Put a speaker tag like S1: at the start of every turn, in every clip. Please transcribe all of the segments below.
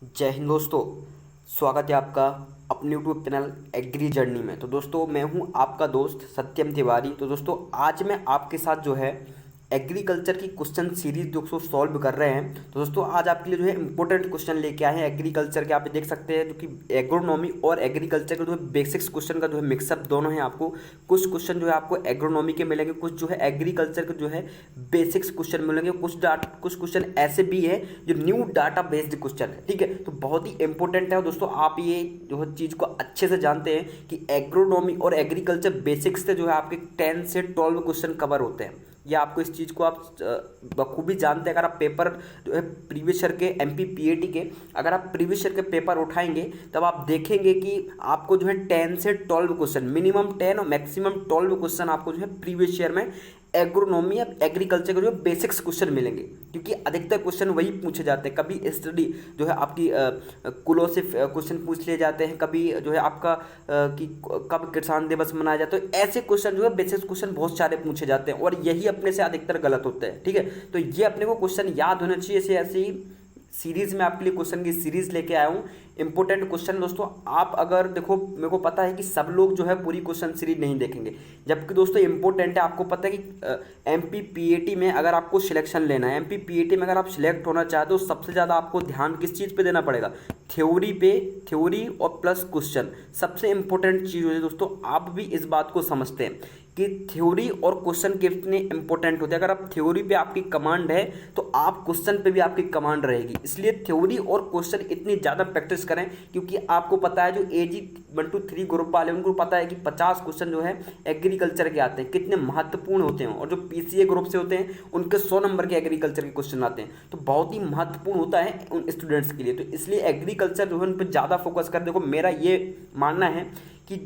S1: जय हिंद दोस्तों। स्वागत है आपका अपने यूट्यूब चैनल एग्री जर्नी में। तो दोस्तों मैं हूं आपका दोस्त सत्यम तिवारी। तो दोस्तों आज मैं आपके साथ जो है एग्रीकल्चर की क्वेश्चन सीरीज दोस्तों सॉल्व कर रहे हैं। तो दोस्तों आज आपके लिए जो है इंपॉर्टेंट क्वेश्चन लेके आए हैं एग्रीकल्चर के। आप देख सकते हैं जो कि एग्रोनॉमी और एग्रीकल्चर के जो है बेसिक्स क्वेश्चन का जो है मिक्सअप दोनों है। आपको कुछ क्वेश्चन जो है आपको एग्रोनॉमी के मिलेंगे, कुछ जो है एग्रीकल्चर के जो है बेसिक्स क्वेश्चन मिलेंगे, कुछ क्वेश्चन ऐसे भी है जो न्यू डाटा बेस्ड क्वेश्चन है। ठीक है, तो बहुत ही इंपॉर्टेंट है दोस्तों। आप ये जो है चीज़ को अच्छे से जानते हैं कि एग्रोनॉमी और एग्रीकल्चर बेसिक्स से जो है आपके 10 से 12 क्वेश्चन कवर होते हैं। या आपको इस चीज़ को आप बखूबी जानते हैं। अगर आप पेपर जो है प्रीवियस ईयर के एमपी पीएटी के अगर आप प्रीवियस ईयर के पेपर उठाएंगे तब आप देखेंगे कि आपको जो है 10 से 12 क्वेश्चन, मिनिमम 10 और मैक्सिमम 12 क्वेश्चन आपको जो है प्रीवियस ईयर में एग्रोनॉमी या एग्रीकल्चर के जो बेसिक्स क्वेश्चन मिलेंगे, क्योंकि अधिकतर क्वेश्चन वही पूछे जाते हैं। कभी स्टडी जो है आपकी कुलों से क्वेश्चन पूछ लिए जाते हैं, कभी जो है आपका कि कब किसान दिवस मनाया जाता है। तो ऐसे क्वेश्चन जो है बेसिक्स क्वेश्चन बहुत सारे पूछे जाते हैं और यही अपने से अधिकतर गलत होते हैं। ठीक है, तो ये अपने को क्वेश्चन याद होना चाहिए। ऐसे ऐसे ही सीरीज में आपके लिए क्वेश्चन की सीरीज लेके आया हूँ। इंपॉर्टेंट क्वेश्चन दोस्तों, आप अगर देखो, मेरे को पता है कि सब लोग जो है पूरी क्वेश्चन सीरीज नहीं देखेंगे, जबकि दोस्तों इंपॉर्टेंट है। आपको पता है कि एमपी पीएटी में अगर आपको सिलेक्शन लेना है, एमपी पीएटी में अगर आप सिलेक्ट होना चाहते हो, सबसे ज़्यादा आपको ध्यान किस चीज़ पे देना पड़ेगा? थ्योरी पे, थ्योरी और प्लस क्वेश्चन सबसे इंपॉर्टेंट चीज़ होती है दोस्तों। आप भी इस बात को समझते हैं कि थ्योरी और क्वेश्चन कितने इंपॉर्टेंट होते हैं। अगर आप थ्योरी पे आपकी कमांड है तो आप क्वेश्चन पे भी आपकी कमांड रहेगी। इसलिए थ्योरी और क्वेश्चन इतनी ज़्यादा प्रैक्टिस करें, क्योंकि आपको पता है जो एजी 1 to 3 ग्रुप वाले उनको पता है कि 50 क्वेश्चन जो है एग्रीकल्चर के आते हैं, कितने महत्वपूर्ण होते हैं। और जो पीसीए ग्रुप से होते हैं उनके 100 नंबर के एग्रीकल्चर के क्वेश्चन आते हैं, तो बहुत ही महत्वपूर्ण होता है उन स्टूडेंट्स के लिए। तो इसलिए एग्रीकल्चर जो है उन पर ज़्यादा फोकस कर। देखो मेरा ये मानना है कि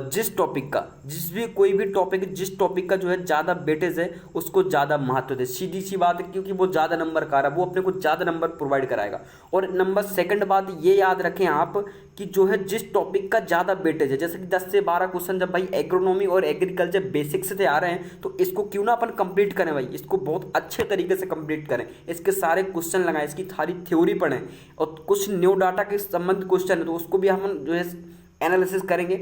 S1: जिस टॉपिक का, जिस भी कोई भी टॉपिक, जिस टॉपिक का जो है ज़्यादा वेटेज है उसको ज़्यादा महत्व दे। सीधी सी बात है, क्योंकि वो ज़्यादा नंबर का रहा है, वो अपने को ज़्यादा नंबर प्रोवाइड कराएगा। और नंबर सेकंड बात ये याद रखें आप कि जो है जिस टॉपिक का ज़्यादा वेटेज है, जैसे कि 10 से 12 क्वेश्चन जब भाई एग्रोनॉमी और एग्रीकल्चर बेसिक्स से आ रहे हैं, तो इसको क्यों ना अपन कंप्लीट करें भाई, इसको बहुत अच्छे तरीके से कंप्लीट करें। इसके सारे क्वेश्चन लगाएं, इसकी सारी थ्योरी पढ़ें, और कुछ न्यू डाटा के संबंध क्वेश्चन है तो उसको भी हम जो है एनालिसिस करेंगे।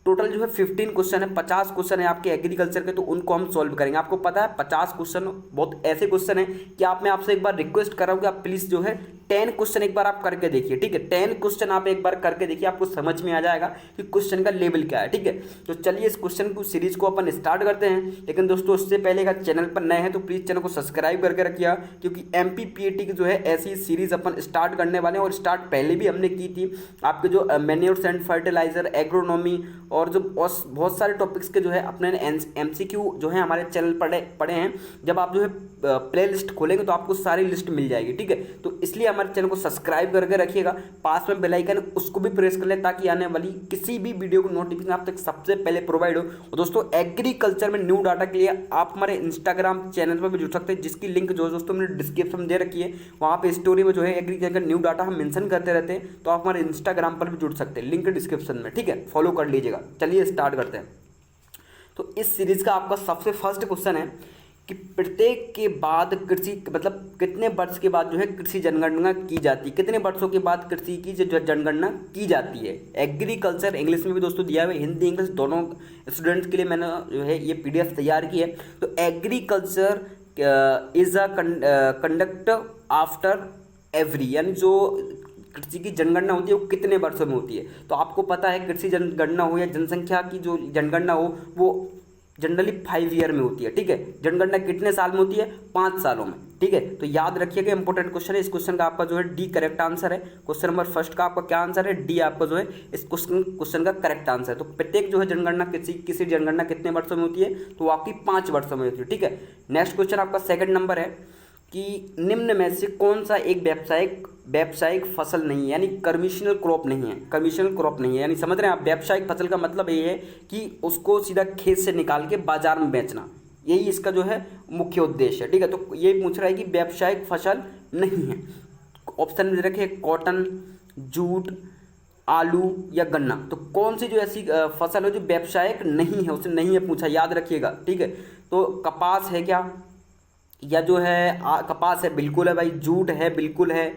S1: टोटल जो है 15 क्वेश्चन है, 50 क्वेश्चन है आपके एग्रीकल्चर के, तो उनको हम सॉल्व करेंगे। आपको पता है 50 क्वेश्चन बहुत ऐसे क्वेश्चन हैं कि मैं आपसे एक बार रिक्वेस्ट कर रहा हूँ कि आप प्लीज़ जो है 10 क्वेश्चन एक बार आप करके देखिए। ठीक है, 10 क्वेश्चन आप एक बार करके देखिए, आपको समझ में आ जाएगा कि क्वेश्चन का लेवल क्या है। ठीक है, तो चलिए इस क्वेश्चन को सीरीज को अपन स्टार्ट करते हैं। लेकिन दोस्तों उससे पहले अगर चैनल पर नए हैं तो प्लीज़ चैनल को सब्सक्राइब करके रखिए, क्योंकि एमपी पीएटी की जो है ऐसी सीरीज अपन स्टार्ट करने वाले हैं। और स्टार्ट पहले भी हमने की थी, आपके जो मैन्योर्स एंड फर्टिलाइजर, एग्रोनॉमी और जो बहुत सारे टॉपिक्स के जो है अपने एमसीक्यू जो है हमारे चैनल पढ़े हैं। जब आप जो है प्ले लिस्ट खोलेंगे तो आपको सारी लिस्ट मिल जाएगी। ठीक है, तो इसलिए हमारे चैनल को सब्सक्राइब करके रखिएगा, पास में बेल आइकन उसको भी प्रेस कर लें, ताकि आने वाली किसी भी वीडियो को नोटिफिकेशन आप तक सबसे पहले प्रोवाइड हो। और दोस्तों एग्रीकल्चर में न्यू डाटा के लिए आप हमारे इंस्टाग्राम चैनल पर भी जुड़ सकते हैं, जिसकी लिंक जो है दोस्तों मैंने डिस्क्रिप्शन में दे रखी है। वहाँ पे स्टोरी में जो है एग्रीकल्चर न्यू डाटा हम मेंशन करते रहते हैं, तो आप हमारे इंस्टाग्राम पर भी जुड़ सकते हैं, लिंक डिस्क्रिप्शन में। ठीक है, फॉलो कर लीजिएगा। चलिए स्टार्ट करते हैं। तो इस सीरीज का आपका सबसे फर्स्ट क्वेश्चन है कि प्रत्येक के बाद कृषि, मतलब कितने वर्ष के बाद जो है कृषि जनगणना की जाती है, कितने वर्षों के बाद कृषि की जो जनगणना की जाती है। एग्रीकल्चर इंग्लिश में भी दोस्तों दिया हुआ है, हिंदी इंग्लिश दोनों स्टूडेंट्स के लिए मैंने जो है ये पीडीएफ तैयार की है। तो agriculture is a conduct after every, यानी जो कृषि की जनगणना होती है वो कितने वर्षों में होती है। तो आपको पता है कृषि जनगणना हो या जनसंख्या की जो जनगणना हो वो जनरली 5 ईयर में होती है। ठीक है, जनगणना कितने साल में होती है? 5 सालों में। ठीक है, तो याद रखिएगा, इंपॉर्टेंट क्वेश्चन है। इस क्वेश्चन का आपका जो है डी करेक्ट आंसर है। क्वेश्चन नंबर फर्स्ट का आपका क्या आंसर है? डी आपका जो है इस क्वेश्चन का करेक्ट आंसर है। तो प्रत्येक जो है जनगणना किसी जनगणना कितने वर्षों में होती है? तो वो आपकी 5 वर्षों में होती है। ठीक है, नेक्स्ट क्वेश्चन आपका सेकंड नंबर है कि निम्न में से कौन सा एक व्यावसायिक फसल नहीं है, यानी कमर्शियल क्रॉप नहीं है। कमर्शियल क्रॉप नहीं है यानी समझ रहे हैं आप, व्यावसायिक फसल का मतलब ये है कि उसको सीधा खेत से निकाल के बाजार में बेचना, यही इसका जो है मुख्य उद्देश्य है। ठीक है, तो ये पूछ रहा है कि व्यावसायिक फसल नहीं है। ऑप्शन में रखे कॉटन, जूट, आलू या गन्ना। तो कौन सी जो ऐसी फसल है जो व्यावसायिक नहीं है, उससे नहीं है पूछा, याद रखिएगा। ठीक है, तो कपास है क्या, या जो है कपास है, बिल्कुल है भाई। जूट है, बिल्कुल है।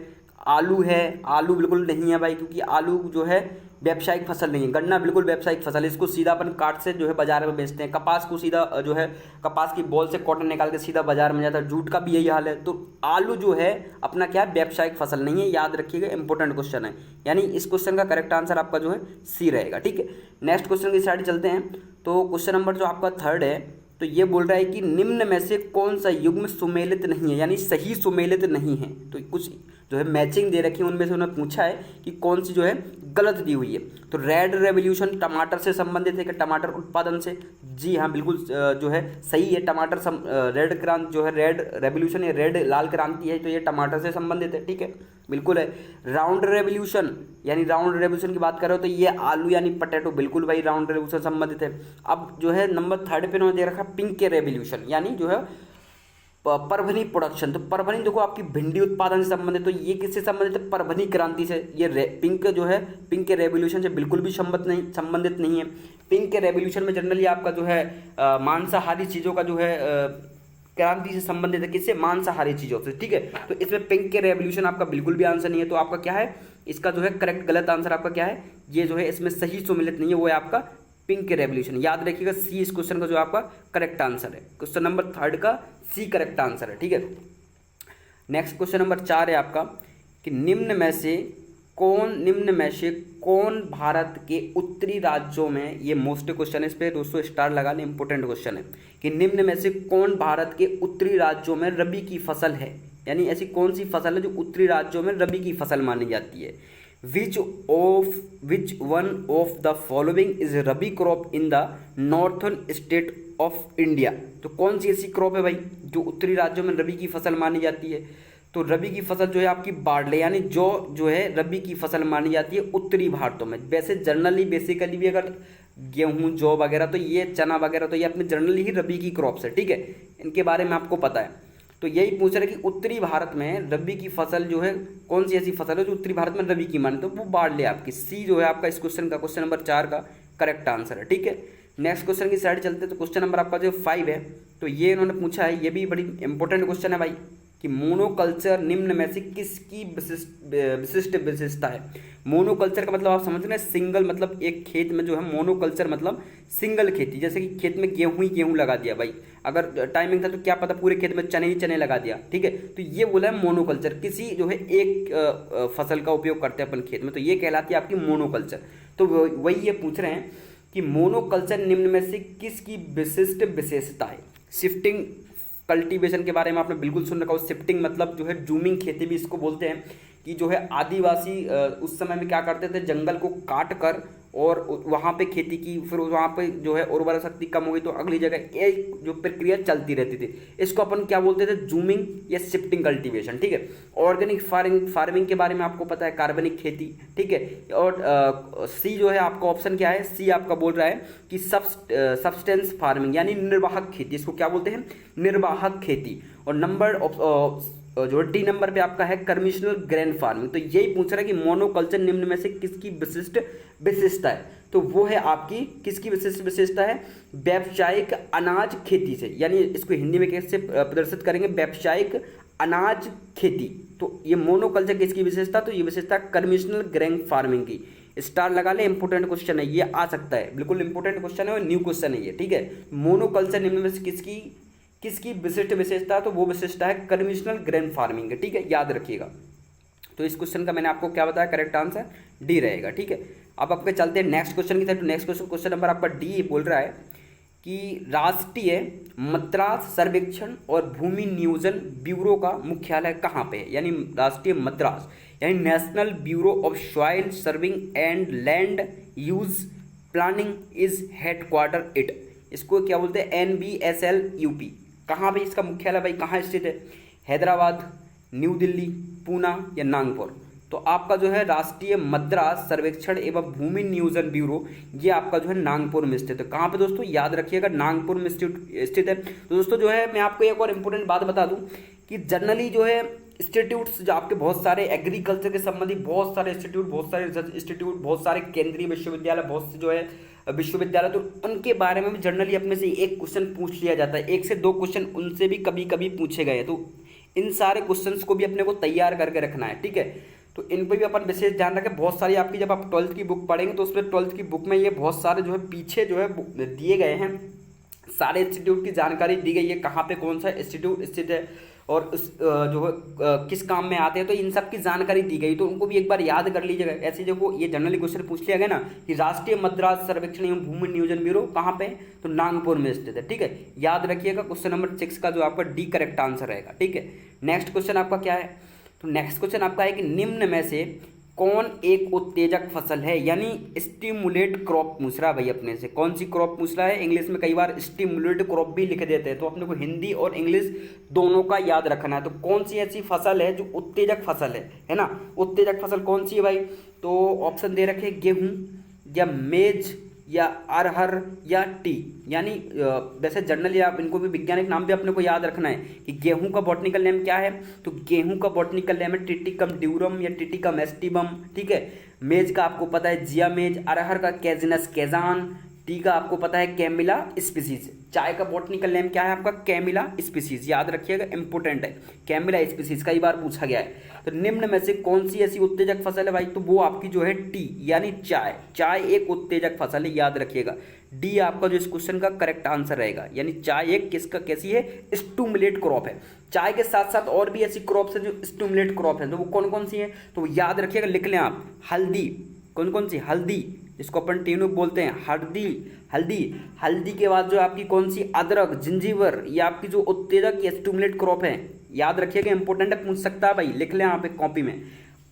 S1: आलू है, आलू बिल्कुल नहीं है भाई, क्योंकि आलू जो है व्यावसायिक फसल नहीं है। गन्ना बिल्कुल व्यावसायिक फसल है, इसको सीधा अपन काट से जो है बाजार में बेचते हैं। कपास को सीधा जो है कपास की बॉल से कॉटन निकाल के सीधा बाजार में जाता है। जूट का भी यही हाल है। तो आलू जो है अपना क्या है, व्यावसायिक फसल नहीं है, याद रखिएगा, इंपॉर्टेंट क्वेश्चन है। यानी इस क्वेश्चन का करेक्ट आंसर आपका जो है सी रहेगा। ठीक है, नेक्स्ट क्वेश्चन की साइड चलते हैं। तो क्वेश्चन नंबर जो आपका थर्ड है, तो ये बोल रहा है कि निम्न में से कौन सा युग्म सुमेलित नहीं है, यानी सही सुमेलित नहीं है। तो कुछ जो है मैचिंग दे रखी है, उनमें से उन्होंने पूछा है कि कौन सी जो है गलत दी हुई है। तो रेड रेवोल्यूशन टमाटर से संबंधित है कि टमाटर उत्पादन से? जी हाँ, बिल्कुल जो है सही है। टमाटर रेड क्रांति जो है, रेड रेवोल्यूशन, ये रेड लाल क्रांति है, तो ये टमाटर से संबंधित है। ठीक है, बिल्कुल है। राउंड रेवोल्यूशन, यानी राउंड रेवोल्यूशन की बात कर रहे हो तो ये आलू यानी पटेटो, बिल्कुल भाई राउंड रेवोल्यूशन संबंधित है। अब जो है नंबर थर्ड पे उन्होंने दे रखा पिंक के रेवोल्यूशन, यानी जो है परभनी प्रोडक्शन। तो परभनी देखो आपकी भिंडी उत्पादन से संबंधित, तो ये किससे संबंधित है? परभनी क्रांति से। ये पिंक जो है पिंक के रेवोल्यूशन से बिल्कुल भी संबंधित नहीं है। पिंक के रेवोल्यूशन में जनरली आपका जो है मांसाहारी चीज़ों का जो है क्रांति से संबंधित है। किससे? मांसाहारी चीज़ों से। ठीक है, तो इसमें पिंक के रेवोल्यूशन आपका बिल्कुल भी आंसर नहीं है। तो आपका क्या है इसका जो है करेक्ट गलत आंसर आपका क्या है? ये जो है इसमें सही सुमेलित नहीं है, वो है आपका पिंक के रेवोल्यूशन। याद रखिएगा, सी इस क्वेश्चन का जो आपका करेक्ट आंसर है। क्वेश्चन नंबर थर्ड का सी करेक्ट आंसर है। ठीक है, नेक्स्ट क्वेश्चन नंबर 4 है आपका कि निम्न में से कौन भारत के उत्तरी राज्यों में, ये मोस्ट क्वेश्चन है, इस पर दोस्तों स्टार लगा लें, इंपॉर्टेंट क्वेश्चन है, कि निम्न में से कौन भारत के उत्तरी राज्यों में रबी की फसल है? यानी ऐसी कौन सी फसल है जो उत्तरी राज्यों में रबी की फसल मानी जाती है? Which one of the following is rabi crop in the northern state of India? तो कौन सी ऐसी क्रॉप है भाई जो उत्तरी राज्यों में रबी की फसल मानी जाती है? तो रबी की फसल जो है आपकी बार्ले, यानी जो है रबी की फसल मानी जाती है उत्तरी भारतों में। वैसे जनरली बेसिकली भी अगर गेहूं जौ वगैरह, तो ये चना वगैरह, तो ये अपने जनरली ही रबी की क्रॉप्स है। ठीक है, इनके बारे में आपको पता है। तो यही पूछ रहे कि उत्तरी भारत में रबी की फसल जो है कौन सी ऐसी फसल है जो उत्तरी भारत में रबी की माने? तो वो बार्ले आपकी, सी जो है आपका इस क्वेश्चन का, क्वेश्चन नंबर 4 का करेक्ट आंसर है। ठीक है, नेक्स्ट क्वेश्चन की साइड चलते हैं। तो क्वेश्चन नंबर आपका जो 5 है, तो ये इन्होंने पूछा है, ये भी बड़ी इंपॉर्टेंट क्वेश्चन है भाई, कि मोनोकल्चर निम्न में से किसकी विशिष्ट विशेषता है? मोनोकल्चर का मतलब आप समझ रहे हैं, सिंगल, मतलब एक खेत में जो है मोनोकल्चर मतलब सिंगल खेती। जैसे कि खेत में गेहूं ही गेहूं लगा दिया भाई, अगर टाइमिंग था तो क्या पता पूरे खेत में चने ही चने लगा दिया। ठीक है, तो ये बोला है मोनोकल्चर, किसी जो है एक फसल का उपयोग करते हैं अपन खेत में, तो ये कहलाती है आपकी मोनोकल्चर। तो वही ये पूछ रहे हैं कि मोनोकल्चर निम्न में से किसकी विशिष्ट विशेषता है? शिफ्टिंग कल्टीवेशन के बारे में आपने बिल्कुल सुन रखा हो। शिफ्टिंग मतलब जो है जूमिंग खेती भी इसको बोलते हैं, कि जो है आदिवासी उस समय में क्या करते थे, जंगल को काट कर और वहाँ पे खेती की, फिर वहाँ पे जो है उर्वरक शक्ति कम हो गई तो अगली जगह एक जो प्रक्रिया चलती रहती थी, इसको अपन क्या बोलते थे? जूमिंग या शिफ्टिंग कल्टीवेशन। ठीक है, ऑर्गेनिक फार्मिंग के बारे में आपको पता है, कार्बनिक खेती। ठीक है, और सी जो है आपका ऑप्शन क्या है? सी आपका बोल रहा है कि सब्सटेंस फार्मिंग, यानी निर्वाहक खेती, इसको क्या बोलते हैं? निर्वाहक खेती। और नंबर जो डी नंबर पे आपका है कन्वेंशनल ग्रेन फार्मिंग। तो यही पूछ रहा है कि मोनोकल्चर निम्न में से किसकी विशिष्ट विशेषता है? तो वो है आपकी किसकी विशिष्ट विशेषता है? व्यावसायिक अनाज खेती से, यानी इसको हिंदी में कैसे प्रदर्शित करेंगे? व्यावसायिक अनाज खेती। तो ये मोनोकल्चर किसकी विशेषता? तो ये विशेषता कन्वेंशनल ग्रेन फार्मिंग की। स्टार लगा ले, इंपोर्टेंट क्वेश्चन है, ये आ सकता है, बिल्कुल इंपोर्टेंट क्वेश्चन है और न्यू क्वेश्चन है ये। ठीक है, मोनोकल्चर निम्न में से किसकी विशिष्ट विशेषता है? तो वो विशेषता है कन्वेंशनल ग्रेन फार्मिंग है। ठीक है, याद रखिएगा। तो इस क्वेश्चन का मैंने आपको क्या बताया? करेक्ट आंसर डी रहेगा। ठीक है, अब आपके चलते हैं नेक्स्ट क्वेश्चन की तरफ। तो नेक्स्ट क्वेश्चन नंबर आपका डी बोल रहा है कि राष्ट्रीय मद्रास सर्वेक्षण और भूमि नियोजन ब्यूरो का मुख्यालय कहाँ पे है? यानी राष्ट्रीय मद्रास यानी national bureau of soil serving and land use planning is headquarter it. इसको क्या बोलते हैं? NBSL UP। कहाँ पे इसका मुख्यालय भाई कहाँ स्थित है? हैदराबाद, न्यू दिल्ली, पूना या नागपुर? तो आपका जो है राष्ट्रीय मद्रास सर्वेक्षण एवं भूमि नियोजन ब्यूरो, ये आपका जो है नागपुर में स्थित है। कहाँ पे दोस्तों? याद रखिएगा, नागपुर में स्थित है। तो दोस्तों जो है मैं आपको एक और इम्पोर्टेंट बात बता दूं कि जनरली जो है इंस्टीट्यूट्स जो आपके बहुत सारे एग्रीकल्चर के संबंधी बहुत सारे इंस्टीट्यूट, बहुत सारे रिसर्च इंस्टीट्यूट, बहुत सारे केंद्रीय विश्वविद्यालय, बहुत से जो है विश्वविद्यालय, तो उनके बारे में भी जनरली अपने से एक क्वेश्चन पूछ लिया जाता है, 1 से 2 क्वेश्चन उनसे भी कभी कभी पूछे गए। तो इन सारे क्वेश्चंस को भी अपने को तैयार करके रखना है। ठीक है, तो इन पर भी अपन विशेष ध्यान रखें। बहुत सारी आपकी जब आप 12th की बुक पढ़ेंगे तो उसमें 12th की बुक में ये बहुत सारे जो है पीछे जो है दिए गए हैं, सारे इंस्टीट्यूट की जानकारी दी गई है, कहाँ पे कौन सा इंस्टीट्यूट स्थित है और उस जो है किस काम में आते हैं, तो इन सब की जानकारी दी गई, तो उनको भी एक बार याद कर लीजिएगा। ऐसे जो ये जनरली क्वेश्चन पूछ लिया गया ना कि राष्ट्रीय मद्रास सर्वेक्षण एवं भूमि नियोजन ब्यूरो कहाँ पे, तो नागपुर में स्थित है। ठीक है, याद रखिएगा। क्वेश्चन नंबर 6 का जो आपका डी करेक्ट आंसर रहेगा। ठीक है, नेक्स्ट क्वेश्चन आपका क्या है, तो नेक्स्ट क्वेश्चन आपका है कि निम्न में से कौन एक उत्तेजक फसल है, यानी स्टिमुलेट क्रॉप पूछ रहा है भाई अपने से। कौन सी क्रॉप पूछ रहा है, इंग्लिश में कई बार स्टिमुलेट क्रॉप भी लिख देते हैं, तो अपने को हिंदी और इंग्लिश दोनों का याद रखना है। तो कौन सी ऐसी फसल है जो उत्तेजक फसल है ना, उत्तेजक फसल कौन सी है भाई, तो ऑप्शन दे रखे गेहूं या मेज या अरहर या टी, यानी वैसे जनरली आप इनको भी वैज्ञानिक नाम भी अपने को याद रखना है कि गेहूं का बॉटनिकल नेम क्या है, तो गेहूं का बॉटनिकल नेम है टिटिकम ड्यूरम या टिटिकम एस्टिबम। ठीक है, मेज का आपको पता है जिया मेज, अरहर का कैजिनस कैजान, टी का आपको पता है कैमिला स्पीसीज, चाय का बॉटनिकल नेम क्या है आपका कैमिला स्पीसीज, याद रखिएगा इंपॉर्टेंट है, कैमिला स्पीसीज कई बार पूछा गया है। तो निम्न में से कौन सी ऐसी उत्तेजक फसल है भाई, तो वो आपकी जो है टी यानी चाय, चाय एक उत्तेजक फसल है, याद रखिएगा। डी आपका जो इस क्वेश्चन का करेक्ट आंसर रहेगा, यानी चाय एक किसका कैसी है, स्टिमुलेट क्रॉप है। चाय के साथ साथ और भी ऐसी क्रॉप्स है जो स्टिमुलेट क्रॉप है, तो वो कौन कौन सी है, तो याद रखिएगा, लिख लें आप। हल्दी, कौन कौन सी, हल्दी जिसको अपन टीनूक बोलते हैं, हल्दी, हल्दी, हल्दी के बाद जो आपकी कौन सी, अदरक, जिंजीवर, ये आपकी जो उत्तेजक या स्टिमुलेट क्रॉप है, याद रखिएगा इंपॉर्टेंट है, पूछ सकता है भाई, लिख लें आप एक कॉपी में।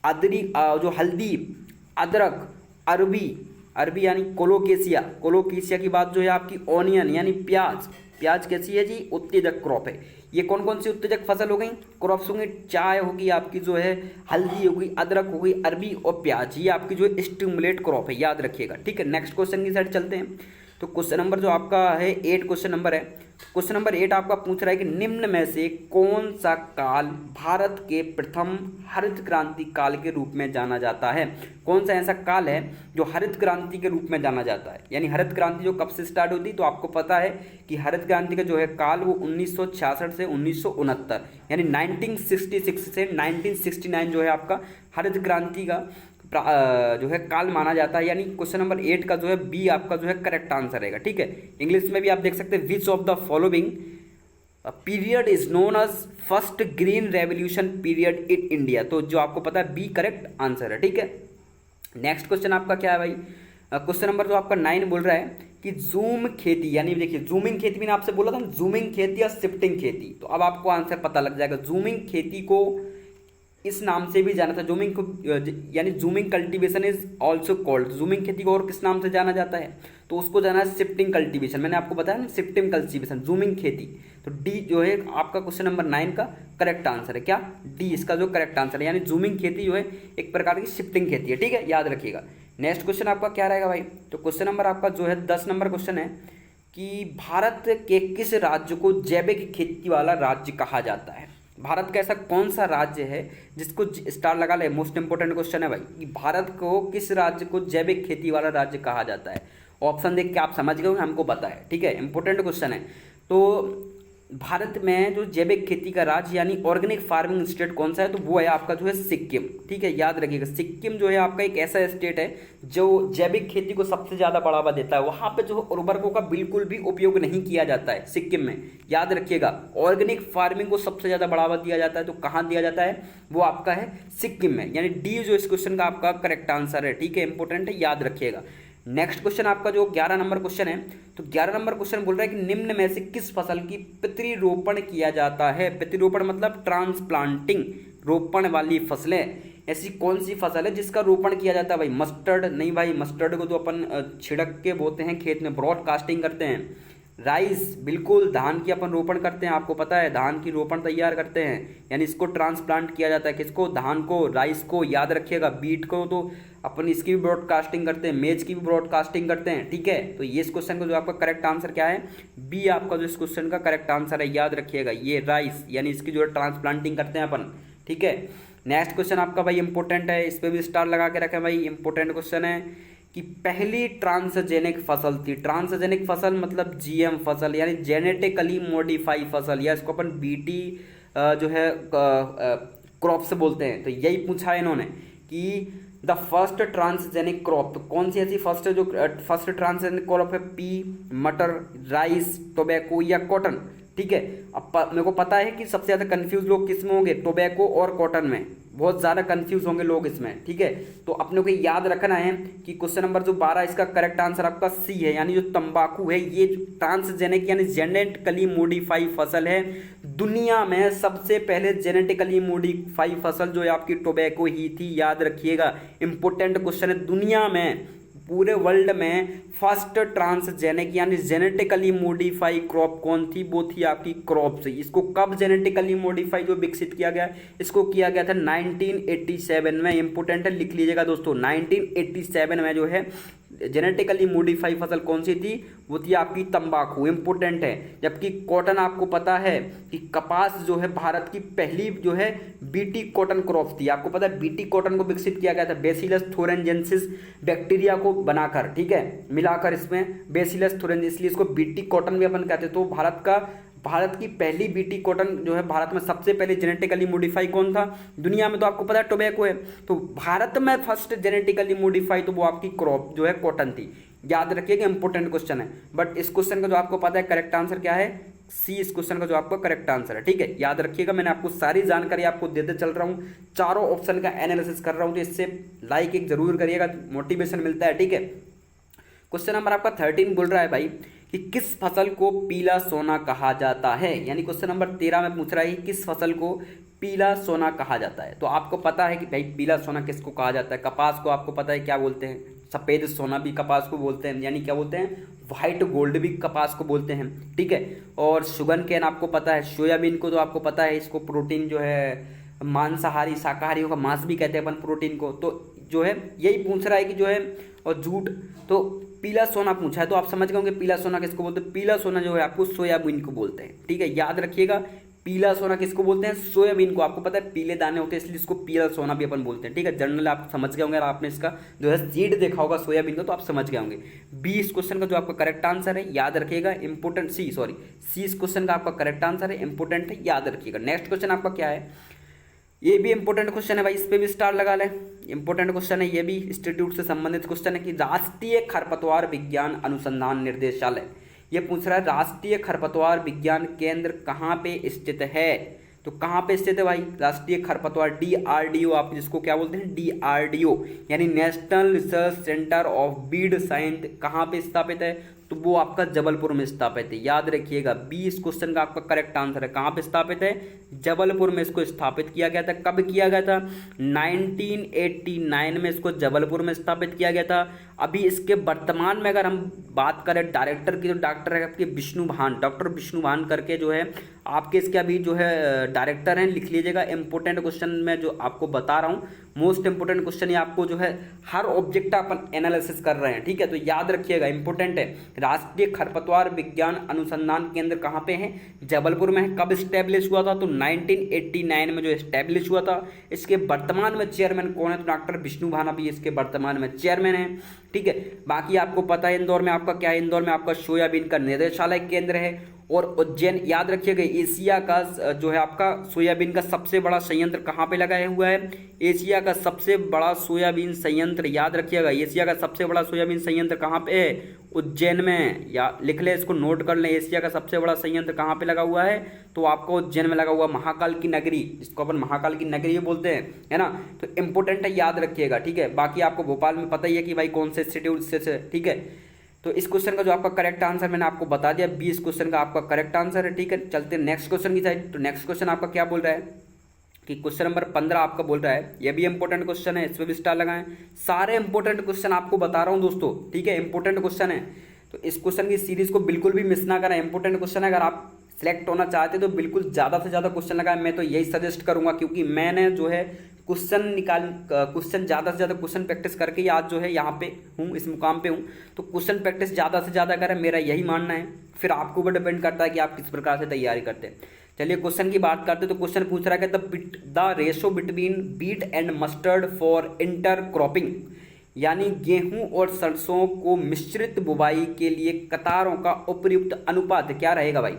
S1: अदरी जो हल्दी, अदरक, अरबी, अरबी यानी कोलोकेशिया, कोलोकेशिया की बात जो है आपकी ऑनियन यानी प्याज, प्याज कैसी है जी, उत्तेजक क्रॉप है। ये कौन कौन सी उत्तेजक फसल हो गई, क्रॉप्स होंगी, चाय होगी आपकी जो है, हल्दी होगी, अदरक होगी, अरबी और प्याज, ये आपकी जो है स्टिमुलेट क्रॉप है, याद रखिएगा। ठीक है, नेक्स्ट क्वेश्चन की साइड चलते हैं। तो क्वेश्चन नंबर जो आपका है 8 क्वेश्चन नंबर है, क्वेश्चन नंबर 8 आपका पूछ रहा है कि निम्न में से कौन सा काल भारत के प्रथम हरित क्रांति काल के रूप में जाना जाता है, कौन सा ऐसा काल है जो हरित क्रांति के रूप में जाना जाता है, यानी हरित क्रांति जो कब से स्टार्ट होती, तो आपको पता है कि हरित क्रांति का जो है काल वो 1966 से 1969 यानी 1966 से 1969 जो है आपका हरित क्रांति का जो है काल माना जाता है, यानी क्वेश्चन नंबर 8 का जो है बी आपका जो है करेक्ट आंसर रहेगा। ठीक है, इंग्लिश में भी आप देख सकते हैं, which of the following period is known as first green revolution period in India, तो जो आपको पता है बी करेक्ट आंसर है। ठीक है, नेक्स्ट क्वेश्चन आपका क्या है भाई, क्वेश्चन नंबर जो आपका 9 बोल रहा है कि जूम खेती, यानी देखिए जूमिंग खेती मैंने आपसे बोला था, जूमिंग खेती या शिफ्टिंग खेती, तो अब आपको आंसर पता लग जाएगा। जूमिंग खेती को इस नाम से भी जाना था, जूमिंग को यानी zooming cultivation is also called, zooming खेती को और किस नाम से जाना जाता है, तो उसको जाना है शिफ्टिंग कल्टीवेशन, मैंने आपको बताया ना शिफ्टिंग कल्टीवेशन, जूमिंग खेती। तो डी जो है आपका क्वेश्चन नंबर 9 का करेक्ट आंसर है, क्या डी इसका जो करेक्ट आंसर है, यानी जूमिंग खेती जो है एक प्रकार की शिफ्टिंग खेती है। ठीक है, याद रखिएगा। नेक्स्ट क्वेश्चन आपका क्या रहेगा भाई, तो क्वेश्चन नंबर आपका जो है 10 नंबर क्वेश्चन है कि भारत के किस राज्य को जैविक खेती वाला राज्य कहा जाता है, भारत का ऐसा कौन सा राज्य है जिसको स्टार लगा ले, मोस्ट इंपोर्टेंट क्वेश्चन है भाई कि भारत को किस राज्य को जैविक खेती वाला राज्य कहा जाता है। ऑप्शन देख के आप समझ गए होंगे, हमको पता है। ठीक है, इंपोर्टेंट क्वेश्चन है। तो भारत में जो जैविक खेती का राज्य यानी ऑर्गेनिक फार्मिंग स्टेट कौन सा है, तो वो है आपका जो है सिक्किम। ठीक है, याद रखिएगा, सिक्किम जो है आपका एक ऐसा स्टेट है जो जैविक खेती को सबसे ज़्यादा बढ़ावा देता है, वहाँ पे जो उर्वरकों का बिल्कुल भी उपयोग नहीं किया जाता है सिक्किम में, याद रखिएगा। ऑर्गेनिक फार्मिंग को सबसे ज़्यादा बढ़ावा दिया जाता है, तो कहाँ दिया जाता है, वो आपका है सिक्किम में, यानी डी जो इस क्वेश्चन का आपका करेक्ट आंसर है। ठीक है, इंपॉर्टेंट है, याद रखिएगा। नेक्स्ट क्वेश्चन आपका जो 11 नंबर क्वेश्चन है, तो 11 नंबर क्वेश्चन बोल रहा है कि निम्न में से किस फसल की पितृरोपण किया जाता है, पितृरोपण मतलब ट्रांसप्लांटिंग, रोपण वाली फसलें, ऐसी कौन सी फसल है जिसका रोपण किया जाता है भाई, मस्टर्ड नहीं भाई, मस्टर्ड को तो अपन छिड़क के बोते हैं खेत में, ब्रॉडकास्टिंग करते हैं। राइस, बिल्कुल, धान की अपन रोपण करते हैं, आपको पता है धान की रोपण तैयार करते हैं, यानी इसको ट्रांसप्लांट किया जाता है, किसको, धान को, राइस को, याद रखिएगा। बीट को तो अपन इसकी भी ब्रॉडकास्टिंग करते हैं, मेज की भी ब्रॉडकास्टिंग करते हैं। ठीक है, तो ये इस क्वेश्चन का जो आपका करेक्ट आंसर क्या है, बी आपका जो इस क्वेश्चन का करेक्ट आंसर है, याद रखिएगा, ये राइस यानी इसकी जो है ट्रांसप्लांटिंग करते हैं अपन। ठीक है, नेक्स्ट क्वेश्चन आपका भाई इंपॉर्टेंट है, इस पर भी स्टार लगा के रखें भाई, इंपॉर्टेंट क्वेश्चन है कि पहली ट्रांसजेनिक फसल थी, ट्रांसजेनिक फसल मतलब जीएम फसल यानी जेनेटिकली मॉडिफाई फसल, या इसको अपन बीटी जो है क्रॉप से बोलते हैं, तो यही पूछा है इन्होंने कि द फर्स्ट ट्रांसजेनिक क्रॉप, तो कौन सी ऐसी फर्स्ट ट्रांसजेनिक क्रॉप है? पी, मटर, राइस, टोबैको या कॉटन। ठीक है, अब मेरे को पता है कि सबसे ज़्यादा कंफ्यूज लोग किस में होंगे? टोबैको और कॉटन में बहुत ज़्यादा कंफ्यूज होंगे लोग इसमें। ठीक है, तो अपने को याद रखना है कि क्वेश्चन नंबर जो 12 इसका करेक्ट आंसर आपका सी है, यानी जो तंबाकू है ये ट्रांसजेनिक यानी जेनेटिकली मॉडिफाई फसल है। दुनिया में सबसे पहले जेनेटिकली मॉडिफाई फसल जो है आपकी टोबैको ही थी, याद रखिएगा। इंपॉर्टेंट क्वेश्चन है, दुनिया में पूरे वर्ल्ड में फर्स्ट ट्रांसजेनिक यानी जेनेटिकली मॉडिफाई क्रॉप कौन थी? वो थी आपकी क्रॉप से। इसको कब जेनेटिकली मॉडिफाई जो विकसित किया गया? इसको किया गया था 1987 में। इंपोर्टेंट है, लिख लीजिएगा दोस्तों, 1987 में जो है जेनेटिकली मॉडिफाई फसल कौन सी थी? वो थी आपकी तंबाकू। इंपोर्टेंट है। जबकि कॉटन आपको पता है कि कपास जो है भारत की पहली जो है बीटी कॉटन क्रॉप थी। आपको पता है बीटी कॉटन को विकसित किया गया था बेसिलस थोरेंजेंसिस बैक्टीरिया को बनाकर, ठीक है, मिलाकर इसमें बेसिलस थोरेंजेंसिस, इसलिए इसको बीटी कॉटन भी अपन कहते हैं। तो भारत की पहली बीटी कॉटन जो है, भारत में सबसे पहले जेनेटिकली मॉडिफाई कौन था? दुनिया में तो आपको पता है टोबैको है, तो भारत में फर्स्ट जेनेटिकली मॉडिफाई तो वो आपकी क्रॉप जो है कॉटन थी। याद रखिएगा, इंपॉर्टेंट क्वेश्चन है। बट इस क्वेश्चन का जो आपको पता है करेक्ट आंसर क्या है? सी इस क्वेश्चन का जो आपका करेक्ट आंसर है। ठीक है, याद रखिएगा, मैंने आपको सारी जानकारी आपको देते चल रहा हूँ, चारों ऑप्शन का एनालिसिस कर रहा हूँ, तो इससे लाइक एक जरूर करिएगा, मोटिवेशन मिलता है। ठीक है, क्वेश्चन नंबर आपका 13 बोल रहा है भाई कि किस फसल को पीला सोना कहा जाता है? यानी क्वेश्चन नंबर 13 में पूछ रहा है किस फसल को पीला सोना कहा जाता है। तो आपको पता है कि भाई पीला सोना किसको कहा जाता है? कपास को आपको पता है क्या बोलते हैं? सफ़ेद सोना भी कपास को बोलते हैं, यानी क्या बोलते हैं? वाइट गोल्ड भी कपास को बोलते हैं। ठीक है, और शुगर केन आपको पता है, सोयाबीन को तो आपको पता है, इसको प्रोटीन जो है मांसाहारी शाकाहारियों का मांस भी कहते हैं अपन प्रोटीन को। तो जो है यही पूछ रहा है कि जो है, और जूट, तो पीला सोना पूछा है, तो आप समझ गए होंगे पीला सोना किसको बोलते हैं? पीला सोना जो है आपको सोयाबीन को बोलते हैं। ठीक है, याद रखिएगा, पीला सोना किसको बोलते हैं? सोयाबीन को। आपको पता है पीले दाने होते हैं, इसलिए इसको पीला सोना भी अपन बोलते हैं। ठीक है, जनरल आप समझ गए होंगे, और आपने इसका जो है सीड देखा होगा सोयाबीन का, तो आप समझ गए होंगे। बी इस क्वेश्चन का जो आपका करेक्ट आंसर है, याद रखिएगा, इंपोर्टेंट। सी इस क्वेश्चन का आपका करेक्ट आंसर है, इंपोर्टेंट है, याद रखिएगा। नेक्स्ट क्वेश्चन आपका क्या है? ये भी इंपॉर्टेंट क्वेश्चन है भाई, इस पे भी स्टार लगा लें। इंपॉर्टेंट क्वेश्चन है, ये भी इंस्टीट्यूट से संबंधित क्वेश्चन है कि राष्ट्रीय खरपतवार विज्ञान अनुसंधान निर्देशालय, ये पूछ रहा है राष्ट्रीय खरपतवार विज्ञान केंद्र कहाँ पे स्थित है? तो कहाँ पे स्थित है भाई? राष्ट्रीय खरपतवार, DRDO, आप जिसको क्या बोलते हैं? DRDO यानी national research centre of Beed science, कहाँ पे स्थापित है? तो वो आपका जबलपुर में स्थापित है। याद रखिएगा, बी इस क्वेश्चन का आपका करेक्ट आंसर है। कहाँ पे स्थापित है? जबलपुर में इसको स्थापित किया गया था। कब किया गया था? 1989 में इसको जबलपुर में स्थापित किया गया था। अभी इसके वर्तमान में अगर हम बात करें डायरेक्टर की, तो डॉक्टर है आपके विष्णु भान, डॉक्टर विष्णु भान करके जो है आपके इसके अभी जो है डायरेक्टर हैं। लिख लीजिएगा, इंपॉर्टेंट क्वेश्चन में जो आपको बता रहा हूँ, मोस्ट इंपोर्टेंट क्वेश्चन ये आपको जो है हर ऑब्जेक्ट अपन एनालिसिस कर रहे हैं। ठीक है, तो याद रखिएगा, इंपॉर्टेंट है। राष्ट्रीय खरपतवार विज्ञान अनुसंधान केंद्र कहाँ पे है? जबलपुर में है। कब स्टैब्लिश हुआ था? तो 1989 में जो स्टैब्लिश हुआ था। इसके वर्तमान में चेयरमैन कौन है? तो डॉक्टर विष्णु भान अभी इसके वर्तमान में चेयरमैन है। ठीक है, बाकी आपको पता है इंदौर में आपका क्या है? इंदौर में आपका सोयाबीन का निदेशालय केंद्र है। और उज्जैन, याद रखिएगा, एशिया का जो है आपका सोयाबीन का सबसे बड़ा संयंत्र कहाँ पे लगाया हुआ है? एशिया का सबसे बड़ा सोयाबीन संयंत्र, याद रखिएगा, एशिया का सबसे बड़ा सोयाबीन संयंत्र कहाँ पे है? उज्जैन में। या लिख ले, इसको नोट कर लें, एशिया का सबसे बड़ा संयंत्र कहाँ पे लगा हुआ है? तो आपको उज्जैन में लगा हुआ। महाकाल की नगरी, इसको अपन महाकाल की नगरी बोलते हैं, है ना। तो इंपोर्टेंट है, याद रखिएगा। ठीक है, बाकी आपको भोपाल में पता ही है कि भाई कौन से इंस्टीट्यूट से। ठीक है, तो इस क्वेश्चन का जो आपका करेक्ट आंसर मैंने आपको बता दिया, 20 क्वेश्चन का आपका करेक्ट आंसर है। ठीक है, चलते हैं नेक्स्ट क्वेश्चन की साइड। तो नेक्स्ट क्वेश्चन आपका क्या बोल रहा है कि क्वेश्चन नंबर 15 आपका बोल रहा है, ये भी इंपॉर्टेंट क्वेश्चन है, इसमें भी स्टार लगाएं। सारे इंपॉर्टेंट क्वेश्चन आपको बता रहा हूँ दोस्तों। ठीक है, इंपॉर्टेंट क्वेश्चन है, तो इस क्वेश्चन की सीरीज को बिल्कुल भी मिस ना करें। इंपॉर्टेंट क्वेश्चन है, अगर आप सिलेक्ट होना चाहते तो बिल्कुल ज़्यादा से ज़्यादा क्वेश्चन लगाएं। मैं तो यही सजेस्ट करूंगा, क्योंकि मैंने जो है क्वेश्चन ज़्यादा से ज़्यादा क्वेश्चन प्रैक्टिस करके आज जो है यहाँ पे हूँ, इस मुकाम पे हूँ। तो क्वेश्चन प्रैक्टिस ज़्यादा से ज़्यादा करें, मेरा यही मानना है। फिर आपके ऊपर डिपेंड करता है कि आप किस प्रकार से तैयारी करते हैं। चलिए क्वेश्चन की बात करते हैं। तो क्वेश्चन पूछ रहा है कि the ratio between beet and mustard for inter cropping, यानी गेहूं और सरसों को मिश्रित बुवाई के लिए कतारों का उपयुक्त अनुपात क्या रहेगा भाई?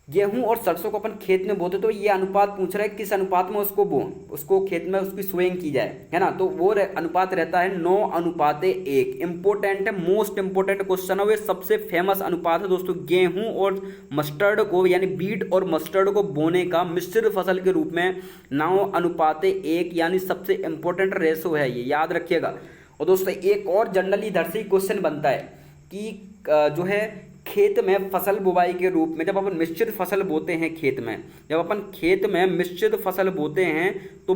S1: गेहूं और सरसों को अपन खेत में बोते तो ये अनुपात पूछ रहा है किस अनुपात में उसको खेत में उसकी सोइंग की जाए, है ना। तो वो अनुपात रहता है 9:1। इंपॉर्टेंट है, मोस्ट इंपॉर्टेंट क्वेश्चन है, वो सबसे फेमस अनुपात है दोस्तों। गेहूं और मस्टर्ड को यानी बीट और मस्टर्ड को बोने का मिश्र फसल के रूप में 9:1 यानी सबसे इंपॉर्टेंट रेशो है, ये याद रखिएगा। और दोस्तों एक और जनरली इधर से क्वेश्चन बनता है कि जो है खेत में फसल बुवाई के रूप में जब अपन मिश्रित फसल बोते हैं खेत में, जब अपन खेत में मिश्रित फसल बोते हैं तो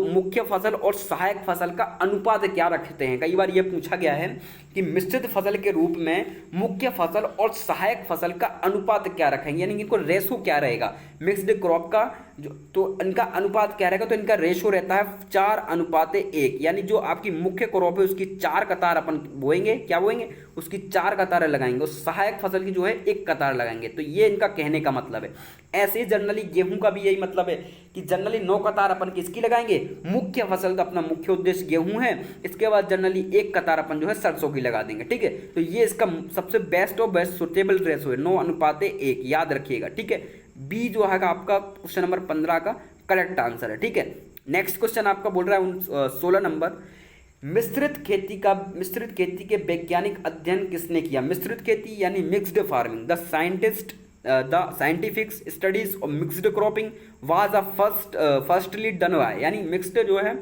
S1: मुख्य फसल और सहायक फसल का अनुपात क्या रखते हैं। कई बार ये पूछा गया है कि मिश्रित फसल के रूप में मुख्य फसल और सहायक फसल का अनुपात क्या रखेंगे, यानी इनको रेशो क्या रहेगा मिक्स्ड क्रॉप का जो, तो इनका अनुपात क्या रहेगा। तो इनका रेशो रहता है 4:1, यानी जो आपकी मुख्य क्रॉप है उसकी 4 कतार अपन बोएंगे, क्या बोएंगे, उसकी 4 कतारें लगाएंगे, और सहायक फसल की जो है 1 कतार लगाएंगे। तो ये इनका कहने का मतलब है। ऐसे ही जनरली गेहूं का भी यही मतलब है कि जनरली 9 कतार अपन किसकी लगाएंगे, मुख्य फसल का, अपना मुख्य उद्देश्य गेहूं है, इसके बाद जनरली 1 कतार अपन जो है सरसों की लगा देंगे, ठीक है। तो ये इसका सबसे बेस्ट और बेस्ट सुटेबल रेशो है 9:1, याद रखिएगा, ठीक है। बी जो है आपका क्वेश्चन नंबर 15 का करेक्ट आंसर है, ठीक है। नेक्स्ट क्वेश्चन आपका बोल रहा है 16 नंबर, मिश्रित खेती के वैज्ञानिक अध्ययन किसने किया। मिश्रित खेती यानी mixed farming, the scientific studies of mixed cropping was firstly done by, यानी मिक्स्ड जो है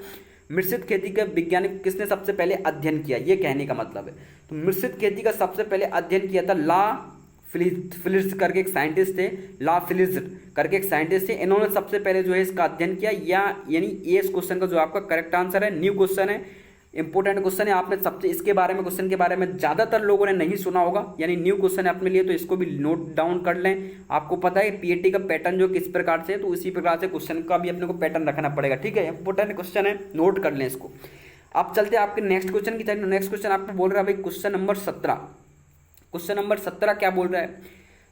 S1: मिश्रित खेती का वैज्ञानिक किसने सबसे पहले अध्ययन किया, ये कहने का मतलब है। तो मिश्रित खेती का सबसे पहले अध्ययन किया था ला फिलिप्स करके एक साइंटिस्ट थे, ला फिलिप्स करके एक साइंटिस्ट थे, इन्होंने सबसे पहले जो है इसका अध्ययन किया, यानी ये इस क्वेश्चन का जो आपका करेक्ट आंसर है। न्यू क्वेश्चन है, इंपॉर्टेंट क्वेश्चन है, आपने सबसे इसके बारे में क्वेश्चन के बारे में ज़्यादातर लोगों ने नहीं सुना होगा, यानी न्यू क्वेश्चन है अपने लिए, तो इसको भी नोट डाउन कर लें। आपको पता है पीएटी का पैटर्न जो किस प्रकार से है, तो उसी प्रकार से क्वेश्चन का भी अपने को पैटर्न रखना पड़ेगा, ठीक है। इंपॉर्टेंट क्वेश्चन है, नोट कर लें इसको। अब चलते हैं आपके नेक्स्ट क्वेश्चन की तरफ। नेक्स्ट क्वेश्चन आपको बोल रहा है भाई क्वेश्चन नंबर 17। क्वेश्चन नंबर 17 क्या बोल रहा है,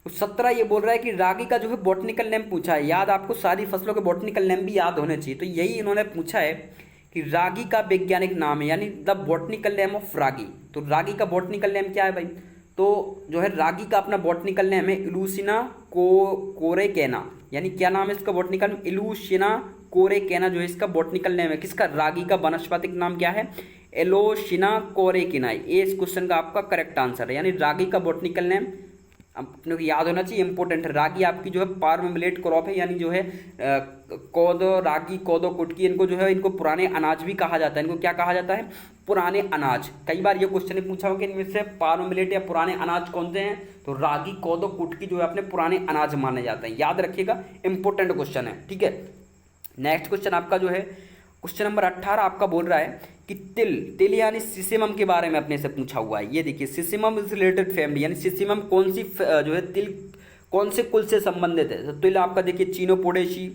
S1: 17 ये बोल रहा है कि रागी का जो है बॉटनिकल नेम पूछा है। याद, आपको सारी फसलों के बॉटनिकल नेम भी याद होने चाहिए, तो यही इन्होंने पूछा है कि रागी का वैज्ञानिक नाम है, यानी द बॉटनिकल नेम ऑफ रागी। तो रागी का बॉटनिकल नेम क्या है भाई, तो जो है रागी का अपना बॉटनिकल नेम है इलूसिना कोरेकेना, यानी क्या नाम है इसका बॉटनिकल, इलूसिना कोरेकेना जो है इसका बॉटनिकल नेम है। किसका, रागी का वानस्पतिक नाम क्या है, एलोसिना कोरेकेना। ये इस क्वेश्चन का आपका करेक्ट आंसर है, यानी रागी का बॉटनिकल नेम अपने को याद होना चाहिए, इंपॉर्टेंट है। रागी आपकी जो है पार्म मिलेट क्रॉप है, यानी जो है कोदो, रागी, कोदो, कुटकी, इनको जो है इनको पुराने अनाज भी कहा जाता है। इनको क्या कहा जाता है, पुराने अनाज। कई बार ये क्वेश्चन पूछा हो कि इनमें से पार्म मिलेट या पुराने अनाज कौन से हैं, तो रागी, कोदो, कुटकी जो है अपने पुराने अनाज माने जाते हैं, याद रखिएगा, इंपॉर्टेंट क्वेश्चन है, ठीक है। नेक्स्ट क्वेश्चन आपका जो है क्वेश्चन नंबर 18 आपका बोल रहा है कि तिल यानी सिसिमम के बारे में अपने से पूछा हुआ है। ये देखिए, सिसिमम इज रिलेटेड फैमिली, यानी सिसिमम कौन सी जो है तिल कौन से कुल से संबंधित है। तो तिल आपका देखिए चीनोपोडेसी,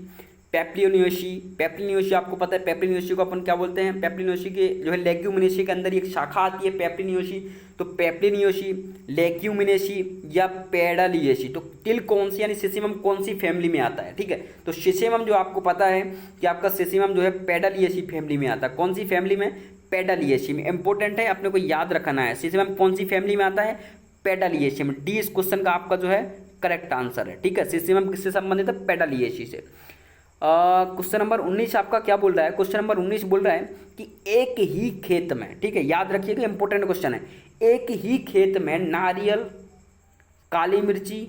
S1: पेप्लिनियोसी आपको पता है, पेप्लिनियोसी को अपन क्या बोलते हैं, पेप्लिनियोसी के जो है लेग्यूमिनेसी के अंदर एक शाखा आती है पेप्लिनियोसी, तो पेप्लिनियोसी, लेग्यूमिनेसी या पेडालिएसी। तो तिल कौन सी यानी सिसिमम कौन सी फैमिली में आता है, ठीक है। तो सिसिमम जो आपको पता है कि आपका सिसिमम जो है पेडालिएसी फैमिली में आता है। कौन सी फैमिली में, पेडालिएसी में। इंपॉर्टेंट है, अपने को याद रखना है, सिसिमम कौन सी फैमिली में आता है, पेडालिएसी में। डी इस क्वेश्चन का आपका जो है करेक्ट आंसर है, ठीक है। सिसिमम किससे संबंधित है, पेडालिएसी से। क्वेश्चन नंबर 19 आपका क्या बोल रहा है, क्वेश्चन नंबर 19 बोल रहा है कि एक ही खेत में, ठीक है, याद रखिएगा, इंपॉर्टेंट क्वेश्चन है, एक ही खेत में नारियल, काली मिर्ची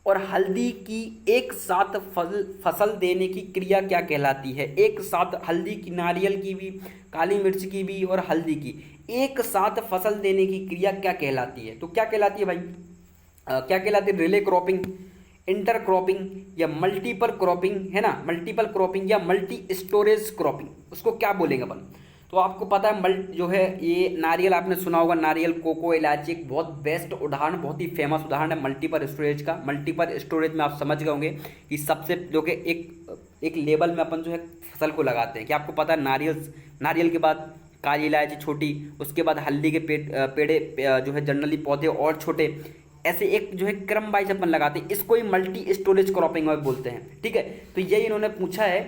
S1: और हल्दी की एक साथ फसल देने की क्रिया क्या कहलाती है। एक साथ हल्दी की, नारियल की भी, काली मिर्च की भी और हल्दी की एक साथ फसल देने की क्रिया क्या कहलाती है। तो क्या कहलाती है भाई, क्या कहलाती है, रिले क्रॉपिंग, इंटर क्रॉपिंग या मल्टीपल क्रॉपिंग, है ना, मल्टीपल क्रॉपिंग या मल्टी स्टोरेज क्रॉपिंग, उसको क्या बोलेंगे अपन। तो आपको पता है जो है ये नारियल आपने सुना होगा, नारियल, कोको, इलायची, एक बहुत बेस्ट उदाहरण, बहुत ही फेमस उदाहरण है मल्टीपल स्टोरेज का। मल्टीपल स्टोरेज में आप समझ गए होंगे कि सबसे जो कि एक लेवल में अपन जो है फसल को लगाते हैं। कि आपको पता है नारियल के बाद काली इलायची छोटी, उसके बाद हल्दी के पेड़े जो है जनरली पौधे और छोटे, ऐसे एक जो है क्रम वाइज अपन लगाते हैं, इसको ही मल्टी स्टोरेज क्रॉपिंग में बोलते हैं, ठीक है। तो यही इन्होंने पूछा है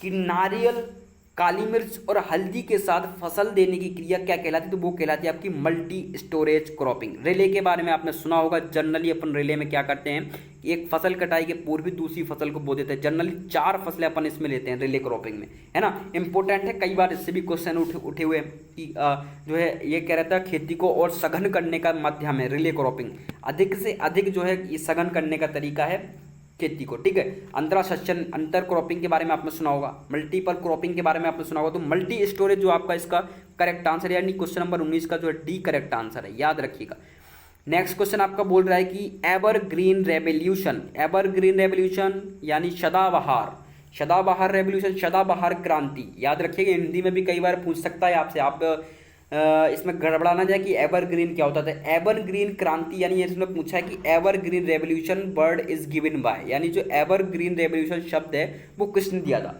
S1: कि नारियल, काली मिर्च और हल्दी के साथ फसल देने की क्रिया क्या कहलाती है? तो वो कहलाती है आपकी मल्टी स्टोरेज क्रॉपिंग। रिले के बारे में आपने सुना होगा। जनरली अपन रिले में क्या करते हैं, एक फसल कटाई के पूर्व भी दूसरी फसल को बो देते हैं। जनरली 4 फसलें अपन इसमें लेते हैं रिले क्रॉपिंग में, है ना। इंपॉर्टेंट है, कई बार इससे भी क्वेश्चन उठे हुए कि जो है ये कह रहता है खेती को और सघन करने का माध्यम है रिले क्रॉपिंग। अधिक से अधिक जो है ये सघन करने का तरीका है खेती को, ठीक है। अंतरा सस्यन अंतर क्रॉपिंग के बारे में आपने सुना होगा। मल्टीपल क्रॉपिंग के बारे में आपने सुना होगा। तो मल्टी स्टोरेज जो आपका इसका करेक्ट आंसर है, यानी क्वेश्चन नंबर 19 का जो है डी करेक्ट आंसर है, याद रखिएगा। नेक्स्ट क्वेश्चन आपका बोल रहा है कि एवरग्रीन रेवोल्यूशन, एवरग्रीन रेवोल्यूशन यानी सदाबहार, सदाबहार रेवोल्यूशन, सदाबहार क्रांति, याद रखिएगा। हिंदी में भी कई बार पूछ सकता है आपसे, आप इसमें गड़बड़ा ना जाए कि एवरग्रीन क्या होता है। एवरग्रीन क्रांति यानी इसमें पूछा है कि evergreen revolution word is given by, यानी जो एवरग्रीन रेवोल्यूशन शब्द है वो किसने दिया था?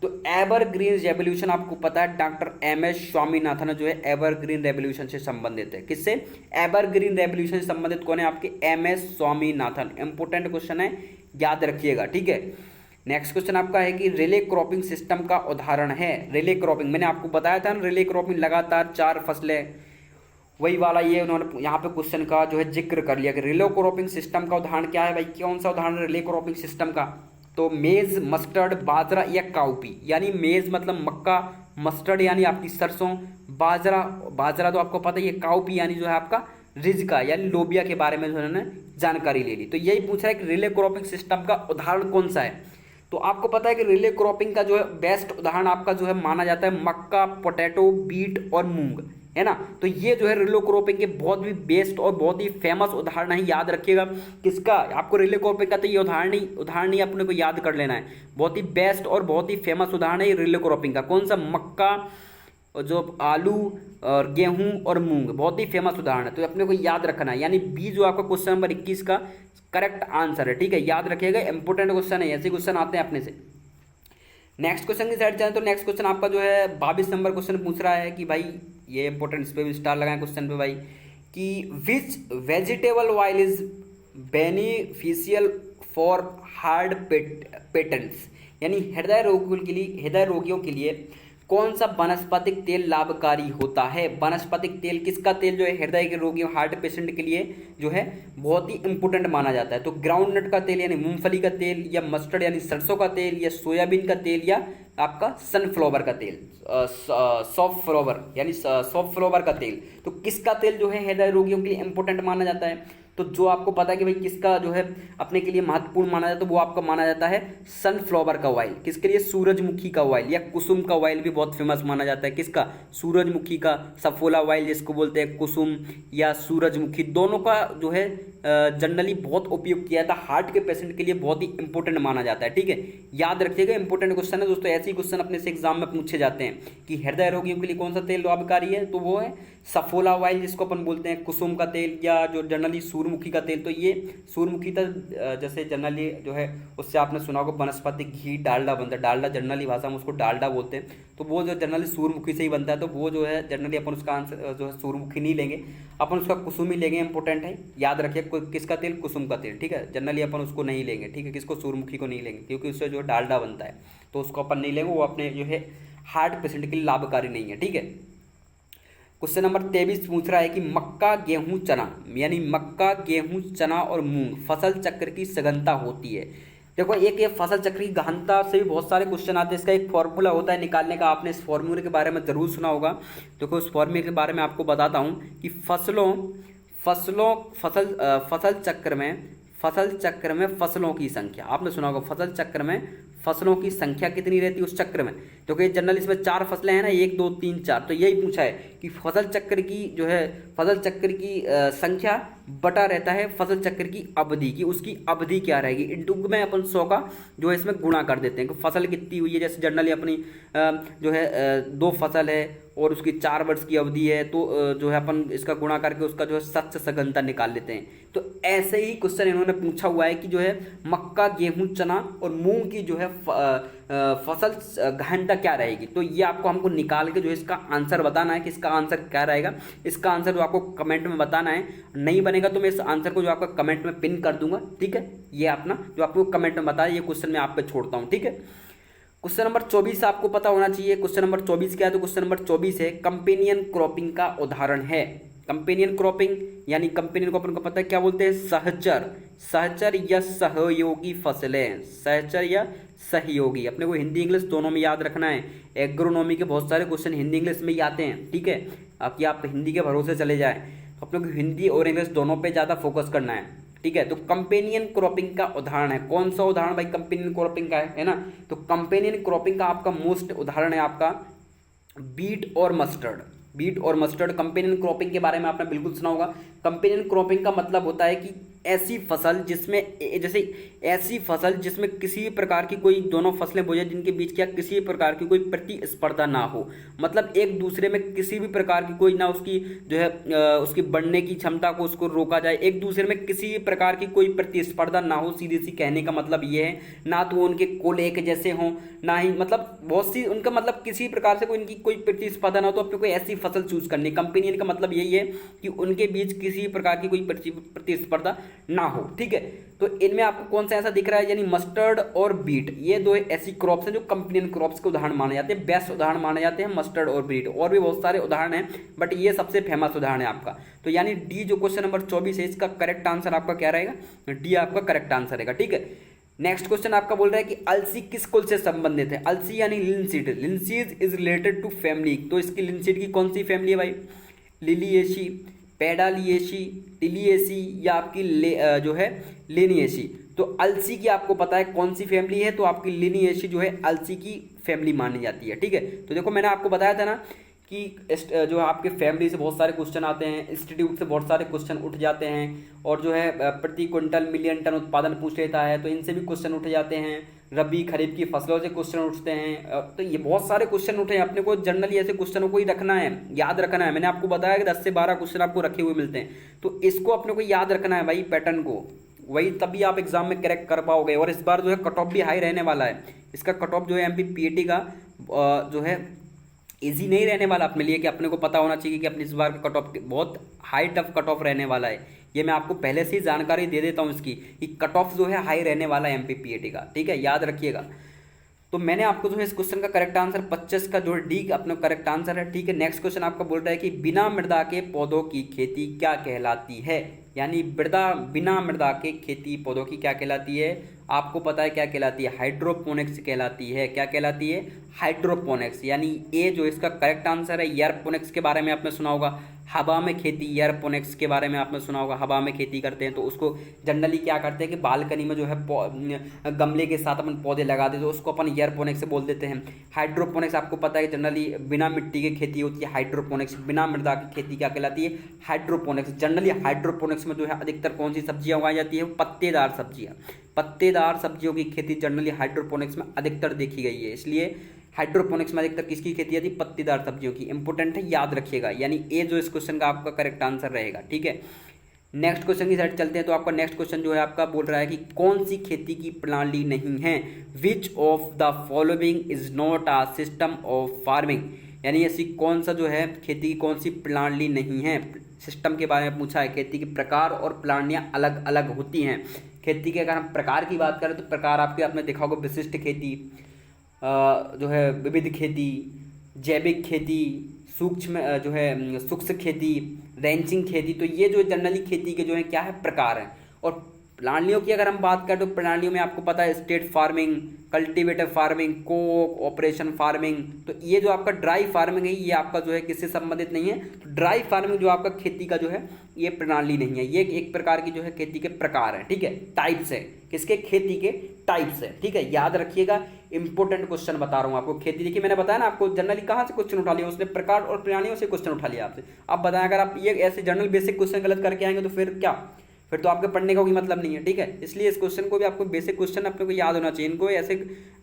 S1: तो एवरग्रीन रेवोल्यूशन आपको पता है डॉक्टर एम.एस. स्वामीनाथन जो है एवरग्रीन रेवोल्यूशन से संबंधित है। किससे? एवरग्रीन रेवोल्यूशन से संबंधित कौन है? आपके एम.एस. स्वामीनाथन। इंपोर्टेंट क्वेश्चन है, याद रखिएगा, ठीक है। नेक्स्ट क्वेश्चन आपका है कि रिले क्रॉपिंग सिस्टम का उदाहरण है। रिले क्रॉपिंग मैंने आपको बताया था ना, रिले क्रॉपिंग लगातार 4 फसलें, वही वाला ये उन्होंने यहाँ पे क्वेश्चन का जो है जिक्र कर लिया कि रिले क्रॉपिंग सिस्टम का उदाहरण क्या है भाई, कौन सा उदाहरण रिले क्रॉपिंग सिस्टम का? तो मेज, मस्टर्ड, बाजरा या काउपी। यानी मेज मतलब मक्का, मस्टर्ड यानी आपकी सरसों, बाजरा, बाजरा तो आपको पता ही है, काउपी यानी जो है आपका रिज का यानी लोबिया के बारे में जो उन्होंने जानकारी ले ली। तो यही पूछ रहा है कि रिले क्रॉपिंग सिस्टम का उदाहरण कौन सा है? तो आपको पता है कि रिले क्रॉपिंग का जो है बेस्ट उदाहरण आपका जो है माना जाता है मक्का, पोटैटो, बीट और मूंग, है ना। तो ये जो है रिले क्रॉपिंग के बहुत भी बेस्ट और बहुत ही फेमस उदाहरण है, याद रखिएगा। किसका? आपको रिले क्रॉपिंग का तो ये उदाहरण ही अपने को याद कर लेना है। बहुत ही बेस्ट और बहुत ही फेमस उदाहरण है ये रिले क्रॉपिंग का। कौन सा? मक्का, जो आलू और गेहूं और मूंग, बहुत ही फेमस उदाहरण है, तो अपने को याद रखना है। यानी बी जो आपका क्वेश्चन नंबर 21 का करेक्ट आंसर है, ठीक है, याद रखिएगा। इंपोर्टेंट क्वेश्चन है, ऐसे क्वेश्चन आते हैं अपने से। नेक्स्ट क्वेश्चन की साइड जाए तो नेक्स्ट क्वेश्चन आपका जो है 22 नंबर क्वेश्चन पूछ रहा है कि भाई ये इंपॉर्टेंट, इस पे भी स्टार लगाएं क्वेश्चन पे भाई, कि which vegetable oil is beneficial for heart patients, यानी हृदय रोगियों के लिए कौन सा वनस्पतिक तेल लाभकारी होता है? वनस्पतिक तेल, किसका तेल जो है हृदय के रोगियों, हार्ट पेशेंट के लिए जो है बहुत ही इंपॉर्टेंट माना जाता है? तो ग्राउंड नट का तेल यानी मूंगफली का तेल, या मस्टर्ड यानी सरसों का तेल, या सोयाबीन का तेल, या आपका सनफ्लावर का तेल, सॉफ्लावर यानी सॉफ्लावर का तेल। तो किसका तेल जो है हृदय रोगियों के लिए इंपॉर्टेंट माना जाता है? तो जो आपको पता है कि भाई किसका जो है अपने के लिए महत्वपूर्ण माना जाता है, तो वो आपका माना जाता है सनफ्लावर का ऑयल। किसके लिए? सूरजमुखी का ऑयल, या कुसुम का ऑयल भी बहुत फेमस माना जाता है। किसका? सूरजमुखी का, सफोला ऑयल जिसको बोलते हैं, कुसुम या सूरजमुखी, दोनों का जो है जनरली बहुत उपयोग किया जाता है। हार्ट के पेशेंट के लिए बहुत ही इंपॉर्टेंट माना जाता है, ठीक है, याद रखिएगा। इंपॉर्टेंट क्वेश्चन है दोस्तों, ऐसे ही क्वेश्चन अपने से एग्जाम में पूछे जाते हैं कि हृदय रोगियों के लिए कौन सा तेल लाभकारी है, तो वो है सफोला ऑयल जिसको अपन बोलते हैं, कुसुम का तेल, या जो जनरली सूरजमुखी का तेल। तो ये सूरजमुखी का जैसे जनरली जो है उससे आपने सुना होगा वनस्पति घी डालडा बनता है, डालडा जनरली भाषा में उसको डालडा बोलते हैं। तो वो जो जनरली सूरजमुखी से ही बनता है, तो वो जो है जनरली अपन उसका आंसर जो है सूरजमुखी नहीं लेंगे, अपन उसका कुसुम ही लेंगे। इंपॉर्टेंट है, याद रखिए किसका तेल? कुसुम का तेल, ठीक है। जनरली अपन उसको नहीं लेंगे, ठीक है, किसको? सूरजमुखी को नहीं लेंगे, क्योंकि उससे जो डालडा बनता है, तो उसको अपन नहीं लेंगे, वो अपने जो है हार्ट पेशेंट के लिए लाभकारी नहीं है, ठीक है। क्वेश्चन नंबर 23 पूछ रहा है कि मक्का, गेहूं, चना, यानी मक्का, गेहूं, चना और मूंग फसल चक्र की सघनता होती है। देखो एक ये फसल चक्र की गहनता से भी बहुत सारे क्वेश्चन आते हैं, इसका एक फॉर्मूला होता है निकालने का, आपने इस फॉर्मूले के बारे में जरूर सुना होगा। देखो उस फॉर्मूले के बारे में आपको बताता हूँ कि फसल चक्र में फसलों की संख्या, आपने सुना होगा फसल चक्र में फसलों की संख्या कितनी रहती है उस चक्र में। तो कि जनरल इसमें 4 फसलें हैं ना, 1 2 3 4, तो यही पूछा है कि फसल चक्र की जो है फसल चक्र की संख्या बटा रहता है फसल चक्र की अवधि की, उसकी अवधि क्या रहेगी, इंटू में अपन 100 का जो है इसमें गुणा कर देते हैं कि फसल कितनी हुई है। जैसे जनरली अपनी जो है 2 फसल है और उसकी 4 वर्ष की अवधि है, तो जो है अपन इसका गुणा करके उसका जो है सच सघनता निकाल लेते हैं। तो ऐसे ही क्वेश्चन इन्होंने पूछा हुआ है कि जो है मक्का, गेहूं, चना और मूंग की जो है फसल गहनता क्या रहेगी। तो ये आपको हमको निकाल के जो है इसका आंसर बताना है कि इसका आंसर क्या रहेगा। इसका आंसर जो आपको कमेंट में बताना है, नहीं बनेगा तो मैं इस आंसर को जो आपका कमेंट में पिन कर दूंगा, ठीक है। ये अपना जो आपको कमेंट में बताया ये क्वेश्चन मैं आप पे छोड़ता हूँ, ठीक है। क्वेश्चन नंबर 24 आपको पता होना चाहिए। क्वेश्चन नंबर 24 क्या है? तो क्वेश्चन नंबर 24 है कंपेनियन क्रॉपिंग का उदाहरण है। कंपेनियन क्रॉपिंग यानी कंपेनियन क्रॉपिंग को पता है क्या बोलते हैं? सहचर, सहचर या सहयोगी फसलें, सहचर या सहयोगी। अपने को हिंदी इंग्लिश दोनों में याद रखना है। एग्रोनॉमी के बहुत सारे क्वेश्चन हिंदी इंग्लिश में ही आते हैं, ठीक है। आपकी आप हिंदी के भरोसे चले जाएं, अपने को हिंदी और इंग्लिश दोनों पे ज़्यादा फोकस करना है, ठीक है। तो कंपेनियन क्रॉपिंग का उदाहरण है, कौन सा उदाहरण भाई कंपेनियन क्रॉपिंग का है ना? तो कंपेनियन क्रॉपिंग का आपका मोस्ट उदाहरण है आपका बीट और मस्टर्ड। बीट और मस्टर्ड कंपेनियन क्रॉपिंग के बारे में आपने बिल्कुल सुना होगा। कंपेनियन क्रॉपिंग का मतलब होता है कि ऐसी फसल जिसमें जैसे ऐसी फसल जिसमें किसी भी प्रकार की कोई दोनों फसलें बोई जाए जिनके बीच क्या किसी भी प्रकार की कोई प्रतिस्पर्धा ना हो, मतलब एक दूसरे में किसी भी प्रकार की कोई ना उसकी जो है उसकी बढ़ने की क्षमता को उसको रोका जाए, एक दूसरे में किसी भी प्रकार की कोई प्रतिस्पर्धा ना हो। सीधी सी कहने का मतलब ये है, ना तो उनके कुल एक जैसे हों, ना ही मतलब बहुत सी उनका मतलब किसी प्रकार से कोई इनकी कोई प्रतिस्पर्धा ना हो, तो अपने को ऐसी फसल चूज करनी। कंपेनियन का मतलब यही है कि उनके बीच किसी प्रकार की कोई प्रतिस्पर्धा ना हो, ठीक है। तो इनमें आपको कौन सा ऐसा दिख रहा है? यानी मस्टर्ड और बीट, ये दो ऐसी क्रॉप्स हैं जो कंपेनियन क्रॉप्स के उदाहरण माने जाते हैं, बेस्ट उदाहरण माने जाते हैं मस्टर्ड और बीट। और भी बहुत सारे उदाहरण हैं बट ये सबसे फेमस उदाहरण है आपका। तो यानी डी जो क्वेश्चन नंबर 24 है इसका करेक्ट आंसर आपका क्या रहेगा? डी आपका करेक्ट आंसर रहेगा, ठीक है। नेक्स्ट क्वेश्चन आपका बोल रहा है कि अलसी किस कुल से संबंधित है? अलसी यानी linseed, linseed is related to family. तो इसकी लिनसीड की कौन सी फैमिली है भाई? लिलिएसी, पेडालिएसी, टिलिएसी या आपकी जो है लिनिएसी। तो अलसी की आपको पता है कौन सी फैमिली है? तो आपकी लिनिएसी जो है अलसी की फैमिली मानी जाती है, ठीक है। तो देखो मैंने आपको बताया था ना कि जो आपके फैमिली से बहुत सारे क्वेश्चन आते हैं, इंस्टीट्यूट से बहुत सारे क्वेश्चन उठ जाते हैं, और जो है प्रति क्विंटल मिलियन टन उत्पादन पूछ लेता है, तो इनसे भी क्वेश्चन उठ जाते हैं। रबी खरीफ की फसलों से क्वेश्चन उठते हैं। तो ये बहुत सारे क्वेश्चन उठे हैं, अपने को जनरली ऐसे क्वेश्चनों को ही रखना है, याद रखना है। मैंने आपको बताया कि 10 से 12 क्वेश्चन आपको रखे हुए मिलते हैं, तो इसको अपने को याद रखना है भाई, पैटर्न को, वही तभी आप एग्जाम में करेक्ट कर पाओगे। और इस बार जो है कट ऑफ भी हाई रहने वाला है। इसका कट ऑफ जो है MPPAT का जो है इजी नहीं रहने वाला अपने लिए, कि अपने को पता होना चाहिए कि अपने इस बार का कट ऑफ बहुत हाई टफ कट ऑफ रहने वाला है। ये मैं आपको पहले से ही जानकारी दे देता हूँ इसकी, कि कट ऑफ जो है हाई रहने वाला है MPPAT का, ठीक है, याद रखिएगा। तो मैंने आपको जो है इस क्वेश्चन का करेक्ट आंसर 25 का जो है डी अपना करेक्ट आंसर है, ठीक है। नेक्स्ट क्वेश्चन आपका बोल रहा है कि बिना मृदा के पौधों की खेती क्या कहलाती है? यानी बिना मृदा के खेती पौधों की क्या कहलाती है? आपको पता है क्या कहलाती है? हाइड्रोपोनिक्स कहलाती है। क्या कहलाती है? हाइड्रोपोनिक्स। यानी ए जो इसका करेक्ट आंसर है। एयरपोनिक्स के बारे में आपने सुना होगा, हवा में खेती, एयरपोनिक्स के बारे में आपने सुना होगा, हवा में खेती करते हैं। तो उसको जनरली क्या करते हैं कि बालकनी में जो है गमले के साथ अपन पौधे लगा देते, तो उसको अपन एयरपोनिक्स से बोल देते हैं। हाइड्रोपोनिक्स आपको पता है कि जनरली बिना मिट्टी की खेती होती है हाइड्रोपोनिक्स, बिना मृदा की खेती क्या कहलाती है? हाइड्रोपोनिक्स। जनरली हाइड्रोपोनिक्स में जो है अधिकतर कौन सी सब्जियां उगाई जाती है? पत्तेदार सब्जियां। पत्तेदार सब्जियों की खेती जनरली हाइड्रोपोनिक्स में अधिकतर देखी गई है, इसलिए हाइड्रोपोनिक्स में अधिकतर किसकी खेती आती है? पत्तेदार सब्जियों की। इंपोर्टेंट है, याद रखिएगा। यानी ए जो इस क्वेश्चन का आपका करेक्ट आंसर रहेगा, ठीक है। नेक्स्ट क्वेश्चन की साइड चलते हैं। तो आपका नेक्स्ट क्वेश्चन जो है आपका बोल रहा है कि कौन सी खेती की प्रणाली नहीं है? Which of the following is not a system of farming. यानी ऐसी कौन सा जो है खेती की कौन सी प्रणाली नहीं है? सिस्टम के बारे में पूछा है। खेती के प्रकार और प्रणालियाँ अलग अलग होती हैं। खेती के अगर हम प्रकार की बात करें तो प्रकार आपने देखा होगा, विशिष्ट खेती, जो है विविध खेती, जैविक खेती, सूक्ष्म जो है शुष्क खेती, रैंचिंग खेती। तो ये जो जनरली खेती के जो है क्या है? प्रकार हैं। और प्रणालियों की अगर हम बात करें तो प्रणालियों में आपको पता है स्टेट फार्मिंग, कल्टीवेटर फार्मिंग, को ऑपरेशन फार्मिंग। तो ये जो आपका ड्राई फार्मिंग है ये आपका जो है किससे संबंधित नहीं है? तो ड्राई फार्मिंग जो आपका खेती का जो है ये प्रणाली नहीं है, ये एक प्रकार की जो है खेती के प्रकार है, ठीक है, टाइप्स है। किसके? खेती के टाइप्स है, ठीक है, याद रखिएगा। इंपॉर्टेंट क्वेश्चन बता रहा हूँ आपको। खेती देखिए मैंने बताया ना आपको, जनरली कहाँ से क्वेश्चन उठा लिया उसने? प्रकार और प्रणालियों से क्वेश्चन उठा लिया आपसे। अब बताएं अगर आप ये ऐसे जनरल बेसिक क्वेश्चन गलत करके आएंगे तो फिर क्या? फिर तो आपके पढ़ने का कोई मतलब नहीं है, ठीक है। इसलिए इस क्वेश्चन को भी आपको बेसिक क्वेश्चन अपने को याद होना चाहिए। इनको ऐसे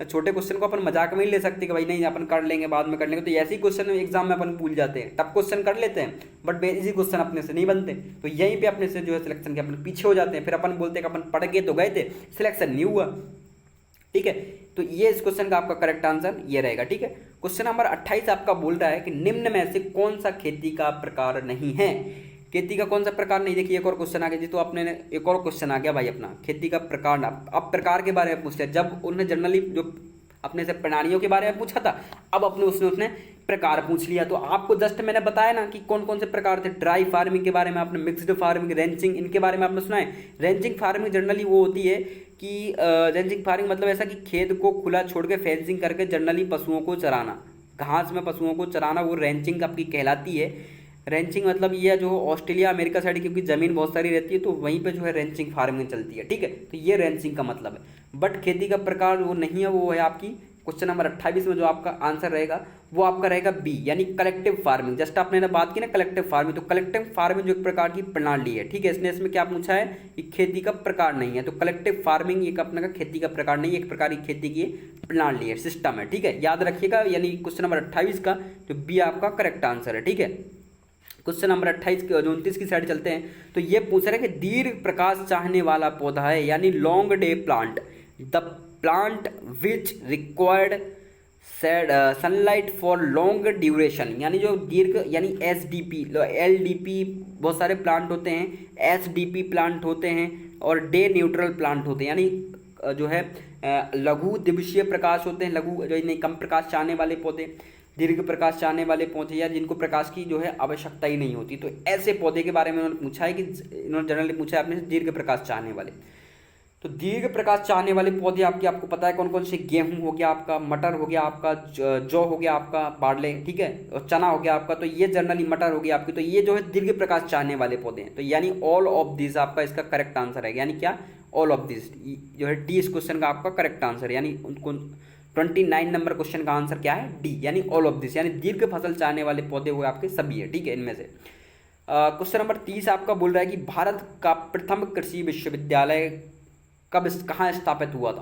S1: छोटे क्वेश्चन को अपन मजाक में ही ले सकते हैं कि भाई नहीं अपन कर लेंगे, बाद में कर लेंगे। तो ऐसे ही क्वेश्चन एग्जाम में अपन भूल जाते हैं, टफ क्वेश्चन कर लेते हैं बट बेसिक क्वेश्चन अपने से नहीं बनते। तो यहीं पे अपने से जो है सिलेक्शन के अपन पीछे हो जाते हैं। फिर अपन बोलते हैं कि अपन पढ़ के तो गए थे, सिलेक्शन नहीं हुआ, ठीक है। तो ये इस क्वेश्चन का आपका करेक्ट आंसर ये रहेगा, ठीक है। क्वेश्चन नंबर 28 आपका बोल रहा है कि निम्न में से कौन सा खेती का प्रकार नहीं है? खेती का कौन सा प्रकार नहीं? देखिए एक और क्वेश्चन आ गया जी। तो अपने एक और क्वेश्चन आ गया भाई अपना खेती का प्रकार। अब प्रकार के बारे में पूछते हैं। जब उन्हें जनरली जो अपने से प्रणालियों के बारे में पूछा था, अब अपने उसने प्रकार पूछ लिया। तो आपको जस्ट मैंने बताया ना कि कौन कौन से प्रकार थे। ड्राई फार्मिंग के बारे में आपने, मिक्स्ड फार्मिंग, रेंचिंग, इनके बारे में आपने सुना है। रेंचिंग फार्मिंग जनरली वो होती है कि रेंचिंग फार्मिंग मतलब ऐसा कि खेत को खुला छोड़ के फेंसिंग करके जनरली पशुओं को चराना, घास में पशुओं को चराना, वो रेंचिंग आपकी कहलाती है। रेंचिंग मतलब ये जो ऑस्ट्रेलिया अमेरिका साइड, क्योंकि ज़मीन बहुत सारी रहती है तो वहीं पे जो है रेंचिंग फार्मिंग चलती है, ठीक है। तो ये रेंचिंग का मतलब है। बट खेती का प्रकार वो नहीं है, वो है आपकी क्वेश्चन नंबर 28 में जो आपका आंसर रहेगा वो आपका रहेगा बी, यानी कलेक्टिव फार्मिंग। जस्ट आपने ना बात की ना कलेक्टिव फार्मिंग, तो कलेक्टिव फार्मिंग जो एक प्रकार की प्रणाली है, ठीक है। इसमें क्या पूछा है कि खेती का प्रकार नहीं है, तो कलेक्टिव फार्मिंग एक अपने का खेती का प्रकार नहीं है, एक प्रकार की खेती की प्रणाली है, सिस्टम है, ठीक है। याद रखिएगा, यानी क्वेश्चन नंबर 28 का जो बी आपका करेक्ट आंसर है, ठीक है। क्वेश्चन नंबर 28 के 29 की साइड चलते हैं। तो ये पूछ रहे हैं कि दीर्घ प्रकाश चाहने वाला पौधा है, यानी long day plant, the plant which required sunlight for long duration, यानी जो दीर्घ, यानी SDP, LDP बहुत सारे प्लांट होते हैं, SDP प्लांट होते हैं और डे न्यूट्रल प्लांट होते हैं, यानी जो है लघु दिवसीय प्रकाश होते हैं, लघु जो नहीं कम प्रकाश चाहने वाले पौधे, दीर्घ प्रकाश चाहने वाले पौधे या जिनको प्रकाश की जो है आवश्यकता ही नहीं होती। तो ऐसे पौधे के बारे में उन्होंने पूछा है कि इन्होंने जनरली पूछा है आपने दीर्घ प्रकाश चाहने वाले। तो दीर्घ प्रकाश चाहने वाले पौधे आपको पता है कौन कौन से, गेहूं हो गया आपका, मटर हो गया आपका, जौ हो गया आपका, बार्ले, ठीक है, और चना हो गया आपका। तो ये जनरली मटर हो गया आपकी, तो ये जो है दीर्घ प्रकाश चाहने वाले पौधे हैं। तो यानी ऑल ऑफ दिस आपका इसका करेक्ट आंसर है, यानी क्या, ऑल ऑफ दिस जो है डी इस क्वेश्चन का आपका करेक्ट आंसर, यानी उनको 29 नंबर क्वेश्चन का आंसर क्या है, डी, यानी ऑल ऑफ दिस, यानी दीर्घ फसल चाहने वाले पौधे हुए आपके सभी है, ठीक है, इनमें से। क्वेश्चन नंबर 30 आपका बोल रहा है कि भारत का प्रथम कृषि विश्वविद्यालय कहाँ स्थापित हुआ था।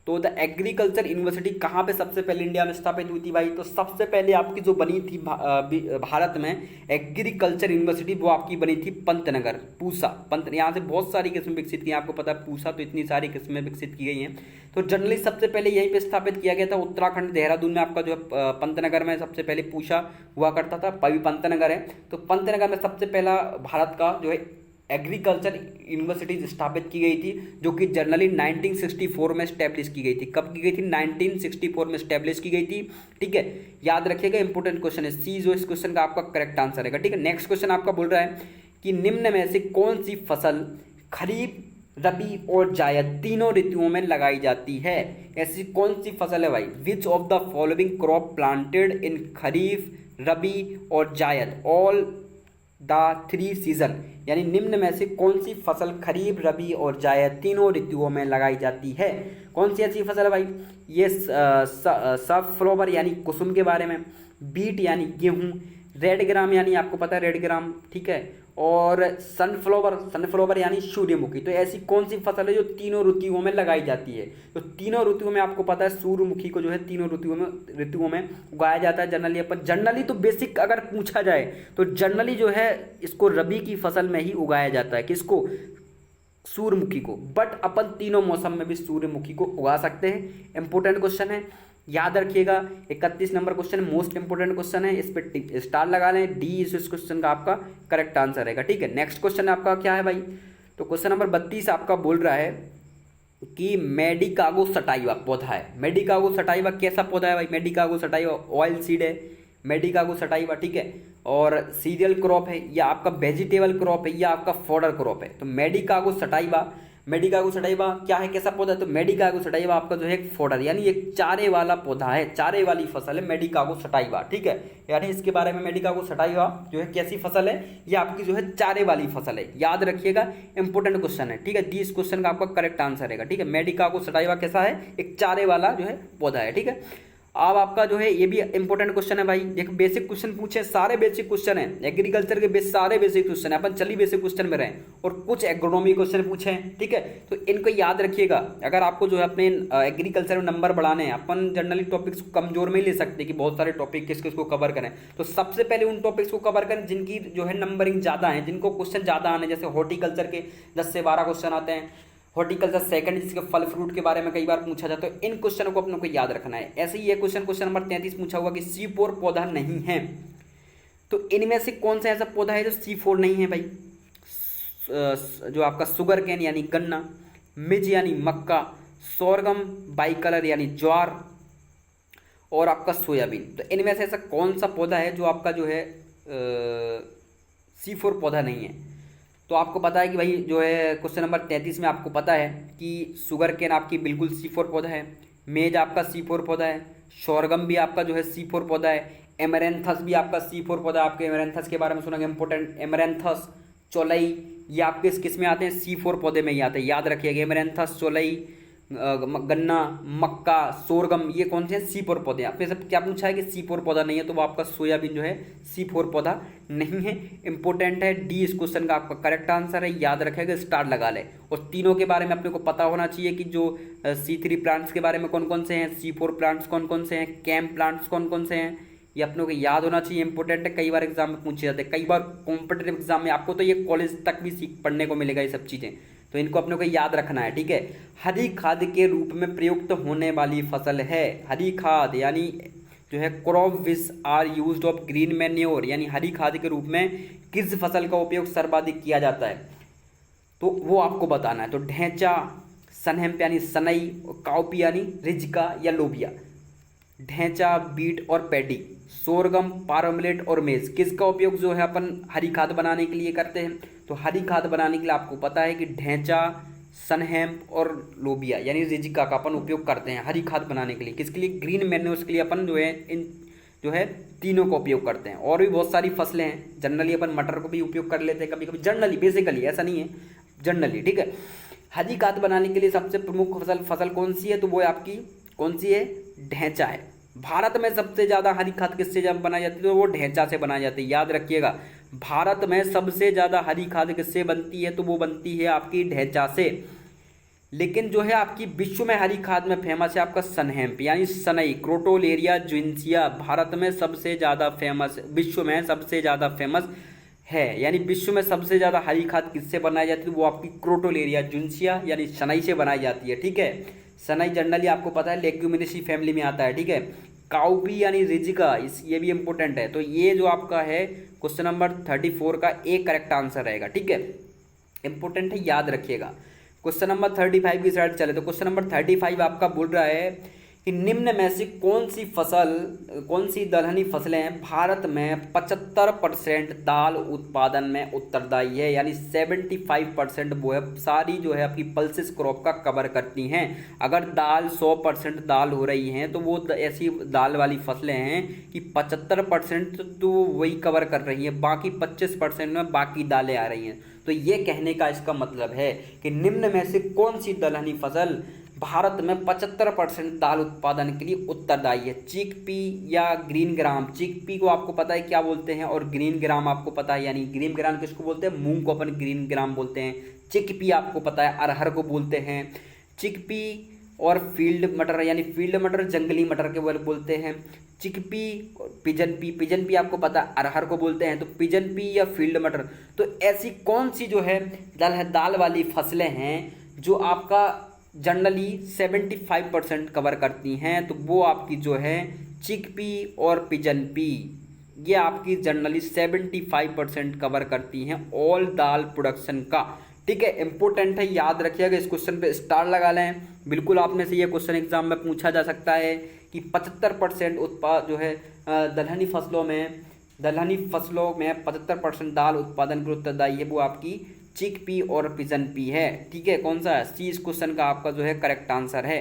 S1: तो द एग्रीकल्चर यूनिवर्सिटी कहाँ पे सबसे पहले इंडिया में स्थापित हुई थी भाई, तो सबसे पहले आपकी जो बनी थी भारत में एग्रीकल्चर यूनिवर्सिटी, वो आपकी बनी थी पंतनगर, पूसा, यहाँ से बहुत सारी किस्में विकसित की हैं, आपको पता है पूसा, तो इतनी सारी किस्में विकसित की गई हैं। तो जनरली सबसे पहले यहीं पे स्थापित किया गया था, उत्तराखंड देहरादून में आपका जो है पंतनगर में सबसे पहले पूसा हुआ करता था, अभी पंतनगर है। तो पंतनगर में सबसे पहला भारत का जो है एग्रीकल्चर यूनिवर्सिटी स्थापित की गई थी, जो कि जनरली 1964 में स्टैब्लिश की गई थी। कब की गई थी, 1964 में स्टैब्लिश की गई थी, ठीक है। याद रखिएगा, इंपॉर्टेंट क्वेश्चन है, सी जो इस क्वेश्चन का आपका करेक्ट आंसर है, ठीक है। नेक्स्ट क्वेश्चन आपका बोल रहा है कि निम्न में से कौन सी फसल खरीफ, रबी और जायद तीनों ऋतुओं में लगाई जाती है। ऐसी कौन सी फसल है भाई, which of the following crop planted in kharif, rabi और जायद ऑल द 3 सीजन, यानी निम्न में से कौन सी फसल खरीफ, रबी और जायद तीनों ऋतुओं में लगाई जाती है। कौन सी ऐसी फसल है भाई, ये सनफ्लावर यानी कुसुम के बारे में, बीट यानी गेहूं, रेड ग्राम यानी आपको पता है रेड ग्राम, ठीक है, और सनफ्लावर यानी सूर्यमुखी। तो ऐसी कौन सी फसल है जो तीनों ऋतुओं में लगाई जाती है। तो तीनों ऋतुओं में आपको पता है सूर्यमुखी को जो है तीनों ऋतुओं में उगाया जाता है। जनरली तो बेसिक अगर पूछा जाए तो जनरली जो है इसको रबी की फसल में ही उगाया जाता है, किसको, सूर्यमुखी को। बट अपन तीनों मौसम में भी सूर्यमुखी को उगा सकते हैं। इंपॉर्टेंट क्वेश्चन है, याद रखिएगा। 31 number question most important question है, इस पर स्टार लगा लें, डी इस क्वेश्चन का आपका करेक्ट आंसर रहेगा, ठीक है। नेक्स्ट क्वेश्चन आपका क्या है भाई, तो क्वेश्चन नंबर 32 आपका बोल रहा है कि मेडिकागो सटाइवा पौधा है। मेडिकागो सटाइवा कैसा पौधा है भाई, मेडिकागो सटाइवा ऑयल सीड है, मेडिकागो सटाइवा, ठीक है, और सीरियल क्रॉप है, या आपका वेजिटेबल क्रॉप है, या आपका फॉडर क्रॉप है। तो मेडिकागो सटाइवा क्या है, कैसा पौधा है, तो मेडिकागो सटाइवा आपका जो है एक फॉडर यानी एक चारे वाला पौधा है, चारे वाली फसल है मेडिकागो सटाइवा, ठीक है। यानी इसके बारे में मेडिकागो सटाइवा जो है कैसी फसल है, ये आपकी जो है चारे वाली फसल है। याद रखिएगा, इंपॉर्टेंट क्वेश्चन है, ठीक है। दी इस क्वेश्चन का आपका करेक्ट आंसर रहेगा, ठीक है। मेडिकागो सटाइवा कैसा है, एक चारे वाला जो है पौधा है, ठीक है। अब आपका जो है ये भी इंपॉर्टेंट क्वेश्चन है भाई, एक बेसिक क्वेश्चन पूछे, सारे बेसिक क्वेश्चन है एग्रीकल्चर के सारे बेसिक क्वेश्चन है, अपन चलिए बेसिक क्वेश्चन में रहें, और कुछ एग्रोनॉमी क्वेश्चन पूछे हैं, ठीक है। तो इनको याद रखिएगा, अगर आपको जो है अपने एग्रीकल्चर में नंबर बढ़ाने हैं, अपन जनरली टॉपिक्स को कमजोर में ही ले सकते हैं कि बहुत सारे टॉपिक किस किस को कवर करें। तो सबसे पहले उन टॉपिक्स को कवर करें जिनकी जो है नंबरिंग ज़्यादा है, जिनको क्वेश्चन ज़्यादा आने, जैसे हॉर्टिकल्चर के 10 से 12 क्वेश्चन आते हैं, हॉर्टिकल्चर सेकंड जिसके फल फ्रूट के बारे में कई बार पूछा जाता है। तो इन क्वेश्चनों को अपने को याद रखना है। ऐसे ही ये क्वेश्चन नंबर 33 पूछा हुआ कि C4 पौधा नहीं है, तो इनमें से कौन सा ऐसा पौधा है जो C4 नहीं है भाई, जो आपका शुगर कैन यानी गन्ना, मिज यानी मक्का, सोरगम बाइकलर यानी ज्वार, और आपका सोयाबीन। तो इनमें से ऐसा कौन सा पौधा है जो आपका जो है C4 पौधा नहीं है? तो आपको पता है कि भाई जो है क्वेश्चन नंबर 33 में आपको पता है कि शुगर केन आपकी बिल्कुल C4 पौधा है, मेज आपका C4 पौधा है, शोरगम भी आपका जो है C4 पौधा है, एमरेंथस भी आपका C4 पौधा। आपके एमरेंथस के बारे में सुना, इंपॉर्टेंट, एमरेंथस, चौलई, ये आपके किस में आते हैं? C4 पौधे में ही आते हैं, याद रखिएगा। एमरेंथस, चौलई, गन्ना, मक्का, सोरगम, ये कौन से हैं? C4 पौधे। आपने सब क्या पूछा है कि C4 पौधा नहीं है, तो वो आपका सोयाबीन जो है C4 पौधा नहीं है। इंपॉर्टेंट है, डी इस क्वेश्चन का आपका करेक्ट आंसर है, याद रखेगा, स्टार लगा ले। और तीनों के बारे में अपने को पता होना चाहिए कि जो C3 प्लांट्स के बारे में कौन कौन से हैं, C4 प्लांट्स कौन कौन से हैं, कैम प्लांट्स कौन कौन से हैं, ये अपनों को याद होना चाहिए। इंपॉर्टेंट है, कई बार एग्जाम में पूछे जाते हैं, कई बार कॉम्पिटेटिव एग्जाम में आपको तो ये कॉलेज तक भी सीख पढ़ने को मिलेगा ये सब चीज़ें, तो इनको अपने को याद रखना है, ठीक है। हरी खाद के रूप में प्रयुक्त होने वाली फसल है, हरी खाद यानी जो है crop which are used of green manure, यानी हरी खाद के रूप में किस फसल का उपयोग सर्वाधिक किया जाता है, तो वो आपको बताना है। तो ढैंचा, सनहेम्प यानी सनई, काउपी यानी रिजका या लोबिया। ढैंचा, बीट और पैडी, सोरगम, पारोमिलेट और मेज, किसका उपयोग जो है अपन हरी खाद बनाने के लिए करते हैं? तो हरी खाद बनाने के लिए आपको पता है कि ढैंचा, सनहेम्प और लोबिया यानी रिजिका का अपन उपयोग करते हैं हरी खाद बनाने के लिए। किसके लिए? ग्रीन मैन्योर्स के लिए अपन जो है इन जो है तीनों का उपयोग करते हैं। और भी बहुत सारी फसलें हैं, जनरली अपन मटर को भी उपयोग कर लेते हैं कभी कभी, जनरली, बेसिकली, ऐसा नहीं है, जनरली, ठीक है। हरी खाद बनाने के लिए सबसे प्रमुख फसल कौन सी है? तो वो आपकी कौन सी है? ढैंचा है। भारत में सबसे ज़्यादा हरी खाद किससे जब बनाई जाती है? तो वो ढैंचा से बनाई जाती है, याद रखिएगा। भारत में सबसे ज़्यादा हरी खाद किससे बनती है? तो वो बनती है आपकी ढैंचा से। लेकिन जो है आपकी विश्व में हरी खाद में फेमस है आपका सनहेम्प यानी सनई, क्रोटोलेरिया जुइंसिया, भारत में सबसे ज़्यादा फेमस, विश्व में सबसे ज़्यादा फेमस है। यानी विश्व में सबसे ज़्यादा हरी खाद किससे बनाई जाती है? वो आपकी क्रोटोलेरिया जुइंसिया यानी सनई से बनाई जाती है, ठीक है। सनई जनरली आपको पता है लेग्यूमिनेसी फैमिली में आता है, ठीक है। काउपी यानी रिजिका, इस ये भी इंपॉर्टेंट है। तो ये जो आपका है क्वेश्चन नंबर 34 का एक करेक्ट आंसर रहेगा, ठीक है। इंपॉर्टेंट है, याद रखिएगा। क्वेश्चन नंबर 35 की साइड चले तो क्वेश्चन नंबर 35 आपका बोल रहा है कि निम्न में से कौन सी दलहनी फसलें हैं भारत में 75% दाल उत्पादन में उत्तरदायी है, यानी 75% वो है सारी जो है आपकी पल्सेस क्रॉप का कवर करती हैं। अगर दाल 100% दाल हो रही हैं तो वो ऐसी दाल वाली फसलें हैं कि 75% तो वही कवर कर रही हैं, बाकी 25% में बाकी दालें आ रही हैं। तो ये कहने का इसका मतलब है कि निम्न में से कौन सी दलहनी फसल भारत में 75% दाल उत्पादन के लिए उत्तरदायी है? चिकपी या ग्रीन ग्राम? चिकपी को आपको पता है क्या बोलते हैं, और ग्रीन ग्राम आपको पता है, यानी ग्रीन ग्राम किसको बोलते हैं? मूंग को अपन ग्रीन ग्राम बोलते हैं। चिकपी आपको पता है अरहर को बोलते हैं। चिकपी और फील्ड मटर यानी फील्ड मटर जंगली मटर के बोलते हैं। Chickpea, pigeon P, pigeon P आपको पता है अरहर को बोलते हैं। तो पिजन पी या फील्ड मटर, तो ऐसी कौन सी जो है दाल वाली फसलें हैं जो आपका जनरली 75% कवर करती हैं? तो वो आपकी जो है चिकपी और पिजन पी, ये आपकी जनरली 75% कवर करती हैं ऑल दाल प्रोडक्शन का, ठीक है। इंपॉर्टेंट है, याद रखिएगा, इस क्वेश्चन पे स्टार लगा लें। बिल्कुल आपने से ये क्वेश्चन एग्जाम में पूछा जा सकता है कि 75% उत्पाद जो है दलहनी फसलों में 75% दाल उत्पादन के उत्तरदायी है, वो आपकी चिकपी और पिजन पी है, ठीक है। कौन सा है? सी इस क्वेश्चन का आपका जो है करेक्ट आंसर है।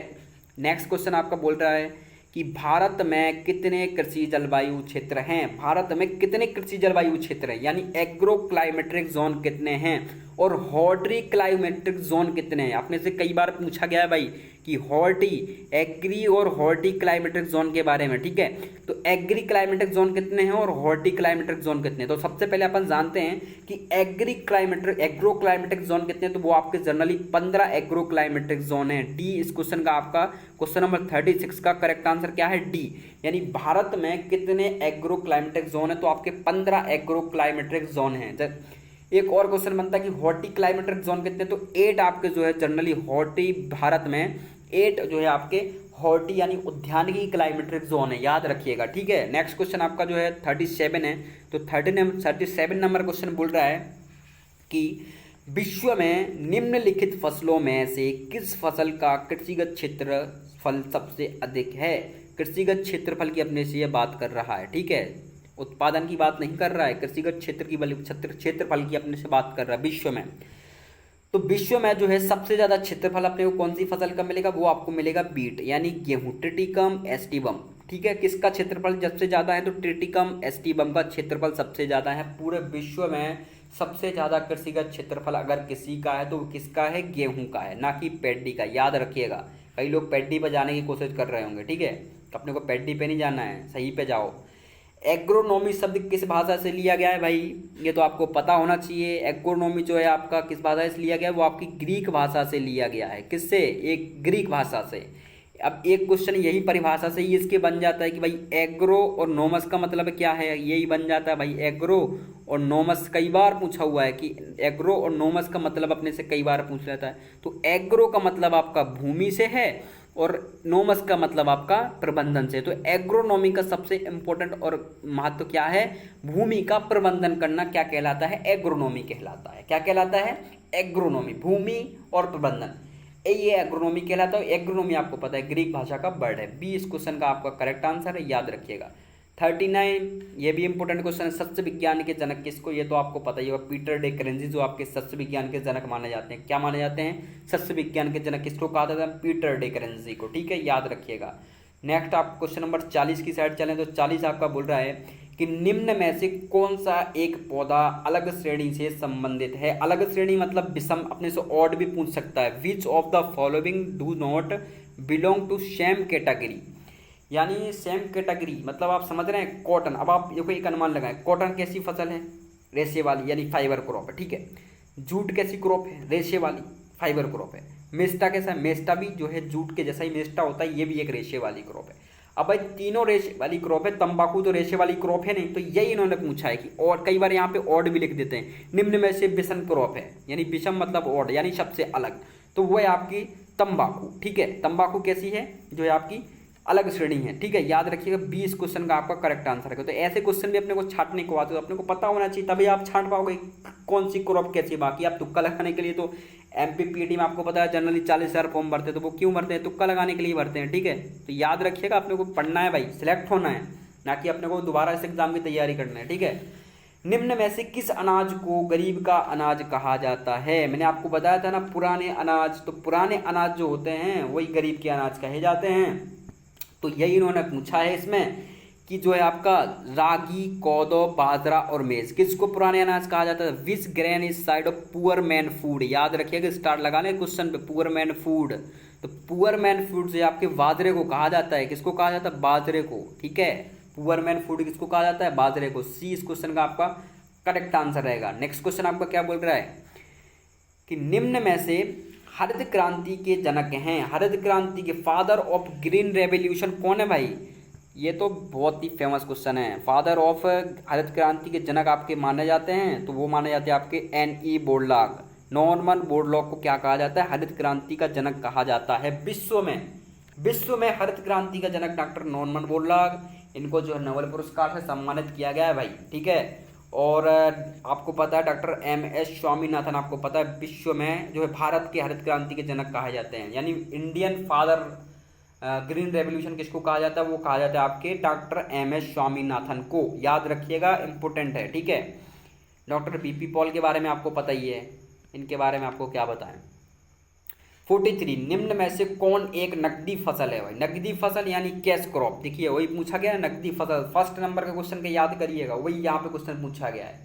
S1: नेक्स्ट क्वेश्चन आपका बोल रहा है कि भारत में कितने कृषि जलवायु क्षेत्र हैं? भारत में कितने कृषि जलवायु क्षेत्र हैं, यानी एग्रो क्लाइमेट्रिक जोन कितने हैं और हॉर्टी क्लाइमेट्रिक जोन कितने हैं? आपने से कई बार पूछा गया है भाई कि हॉर्टी, एग्री और हॉर्टी क्लाइमेट्रिक जोन के बारे में, ठीक है। तो एग्री क्लाइमेट्रिक जोन कितने हैं और हॉर्टी क्लाइमेट्रिक जोन कितने हैं? तो सबसे पहले अपन जानते हैं कि एग्रो क्लाइमेट्रिक जोन कितने हैं, तो वो आपके जनरली 15 एग्रो क्लाइमेट्रिक जोन है। डी इस क्वेश्चन का आपका क्वेश्चन नंबर 36 का करेक्ट आंसर क्या है? डी, यानी भारत में कितने एग्रो क्लाइमेट्रिक जोन है? तो आपके 15 एग्रो क्लाइमेट्रिक जोन है। एक और क्वेश्चन बनता है कि हॉर्टी क्लाइमेट्रिक जोन कितने? तो 8 आपके जो है जनरली हॉर्टी, भारत में 8 जो है आपके हॉर्टी यानी उद्यानिकी क्लाइमेट्रिक जोन है, याद रखिएगा, ठीक है। नेक्स्ट क्वेश्चन आपका जो है 37 है। तो 37 नंबर क्वेश्चन बोल रहा है कि विश्व में निम्नलिखित फसलों में से किस फसल का कृषिगत क्षेत्रफल सबसे अधिक है? कृषिगत क्षेत्रफल की अपने से ये बात कर रहा है, ठीक है, उत्पादन की बात नहीं कर रहा है, कृषिगत क्षेत्रफल की अपने से बात कर रहा है विश्व में। तो विश्व में जो है सबसे ज़्यादा क्षेत्रफल अपने को कौन सी फसल का मिलेगा, वो आपको मिलेगा बीट यानी गेहूं, ट्रिटिकम एस्टिवम, ठीक है। किसका क्षेत्रफल सबसे ज़्यादा है, तो ट्रिटिकम एस्टिवम का क्षेत्रफल सबसे ज़्यादा है पूरे विश्व में। सबसे ज़्यादा कृषिगत क्षेत्रफल अगर किसी का है तो वो किसका है, गेहूं का है, ना कि पैडी का, याद रखिएगा। कई लोग पैडी पर जाने की कोशिश कर रहे होंगे, ठीक है, तो अपने को पैडी पे नहीं जाना है, सही पे जाओ। एग्रोनॉमी शब्द किस भाषा से लिया गया है भाई, ये तो आपको पता होना चाहिए। एग्रोनॉमी जो है आपका किस भाषा से लिया गया है, वो आपकी ग्रीक भाषा से लिया गया है। किससे, एक ग्रीक भाषा से। अब एक क्वेश्चन यही परिभाषा से ही इसके बन जाता है कि भाई एग्रो और नोमस का मतलब क्या है, यही बन जाता है भाई, एग्रो और नोमस। कई बार पूछा हुआ है कि एग्रो और नोमस का मतलब अपने से कई बार पूछ लेता है। तो एग्रो का मतलब आपका भूमि से है और नोमस का मतलब आपका प्रबंधन से। तो एग्रोनॉमी का सबसे इंपॉर्टेंट और महत्व क्या है, भूमि का प्रबंधन करना क्या कहलाता है, एग्रोनॉमी कहलाता है। क्या कहलाता है, एग्रोनॉमी, भूमि और प्रबंधन, ये एग्रोनॉमी कहलाता है। एग्रोनॉमी आपको पता है ग्रीक भाषा का वर्ड है। बी इस क्वेश्चन का आपका करेक्ट आंसर है, याद रखिएगा। 39 ये भी इंपॉर्टेंट क्वेश्चन है, सस्य विज्ञान के जनक किसको, ये तो आपको पता ही होगा, पीटर डे करेंजी जो आपके सस्य विज्ञान के जनक माने जाते हैं। क्या माने जाते हैं, सस्य विज्ञान के जनक किसको कहा जाता है, पीटर डे करेंजी को, ठीक है, याद रखिएगा। नेक्स्ट आप क्वेश्चन नंबर 40 की साइड चलें तो 40 आपका बोल रहा है कि निम्न में से कौन सा एक पौधा अलग श्रेणी से संबंधित है। अलग श्रेणी मतलब विषम, अपने से ऑड भी पूछ सकता है। Which of the following do not belong to same category, यानी सेम कैटेगरी मतलब आप समझ रहे हैं। कॉटन, अब आप देखो एक अनुमान लगाएं, कॉटन कैसी फसल है, रेशे वाली यानी फाइबर क्रॉप है, ठीक है। जूट कैसी क्रॉप है, रेशे वाली फाइबर क्रॉप है। मेस्टा कैसा है, मेस्टा भी जो है जूट के जैसा ही मेस्टा होता है, ये भी एक रेशे वाली क्रॉप है। अब भाई तीनों रेशे वाली क्रॉप है, तंबाकू तो रेशे वाली क्रॉप है नहीं, तो यही इन्होंने पूछा है कि, और कई बार यहाँ पे ऑड भी लिख देते हैं, निम्न में से विषम क्रॉप है, यानी विषम मतलब ऑड यानी सबसे अलग, तो वो है आपकी तंबाकू, ठीक है। तंबाकू कैसी है, जो है आपकी अलग श्रेणी है, ठीक है, याद रखिएगा। 20 क्वेश्चन का आपका करेक्ट आंसर है। तो ऐसे क्वेश्चन भी अपने को छांटने को आते, तो अपने को पता होना चाहिए, तभी आप छांट पाओगे कौन सी क्रॉप कैसी। बाकी आप तुक्का लगाने के लिए तो एमपीपीटी में आपको पता है जनरली 40,000 फॉर्म भरते हैं, तो वो क्यों भरते हैं, तुक्का लगाने के लिए भरते हैं, ठीक है। तो याद रखिएगा, अपने को पढ़ना है भाई, सिलेक्ट होना है, ना कि अपने को दोबारा इस एग्जाम की तैयारी करना है, ठीक है। निम्न में से किस अनाज को गरीब का अनाज कहा जाता है। मैंने आपको बताया था ना, पुराने अनाज, तो पुराने अनाज जो होते हैं वही गरीब के अनाज कहे जाते हैं। तो यही इन्होंने पूछा है इसमें कि जो है आपका रागी, कोदो, बाजरा और मेज किसको पुराने अनाज कहा जाता है। Which grain is said of poor man food, याद रखिएगा, स्टार्ट लगाने क्वेश्चन पे, पुअर मैन फूड। तो पुअर मैन फूड जो आपके बाजरे को कहा जाता है, किसको कहा जाता है, बाजरे को, ठीक है। पुअर मैन फूड किसको कहा जाता है, बाजरे को। सी इस क्वेश्चन का आपका करेक्ट आंसर रहेगा। नेक्स्ट क्वेश्चन आपका क्या बोल रहा है कि निम्न में से हरित क्रांति के जनक हैं, हरित क्रांति के फादर ऑफ ग्रीन रेवोल्यूशन कौन है भाई, ये तो बहुत ही फेमस क्वेश्चन है। फादर ऑफ हरित क्रांति के जनक आपके माने जाते हैं, तो वो माने जाते हैं आपके एन.ई. बोरलॉग। नॉर्मन बोरलॉग को क्या कहा जाता है, हरित क्रांति का जनक कहा जाता है विश्व में हरित क्रांति का जनक डॉक्टर नॉर्मन बोरलॉग। इनको जो है नोबेल पुरस्कार से सम्मानित किया गया है भाई, ठीक है। और आपको पता है डॉक्टर एम.एस. स्वामीनाथन, आपको पता है विश्व में जो है भारत के हरित क्रांति के जनक कहे जाते हैं, यानी इंडियन फादर ग्रीन रेवोल्यूशन किसको कहा जाता है, वो कहा जाता है आपके डॉक्टर एम.एस. स्वामीनाथन को, याद रखिएगा, इंपॉर्टेंट है, ठीक है। Doctor BP. पॉल के बारे में आपको पता ही है, इनके बारे में आपको क्या बताएं। 43 निम्न में से कौन एक नकदी फसल है भाई, नकदी फसल यानी कैश क्रॉप। देखिए वही पूछा गया है, नकदी फसल, फर्स्ट नंबर के क्वेश्चन के याद करिएगा, वही यहाँ पे क्वेश्चन पूछा गया है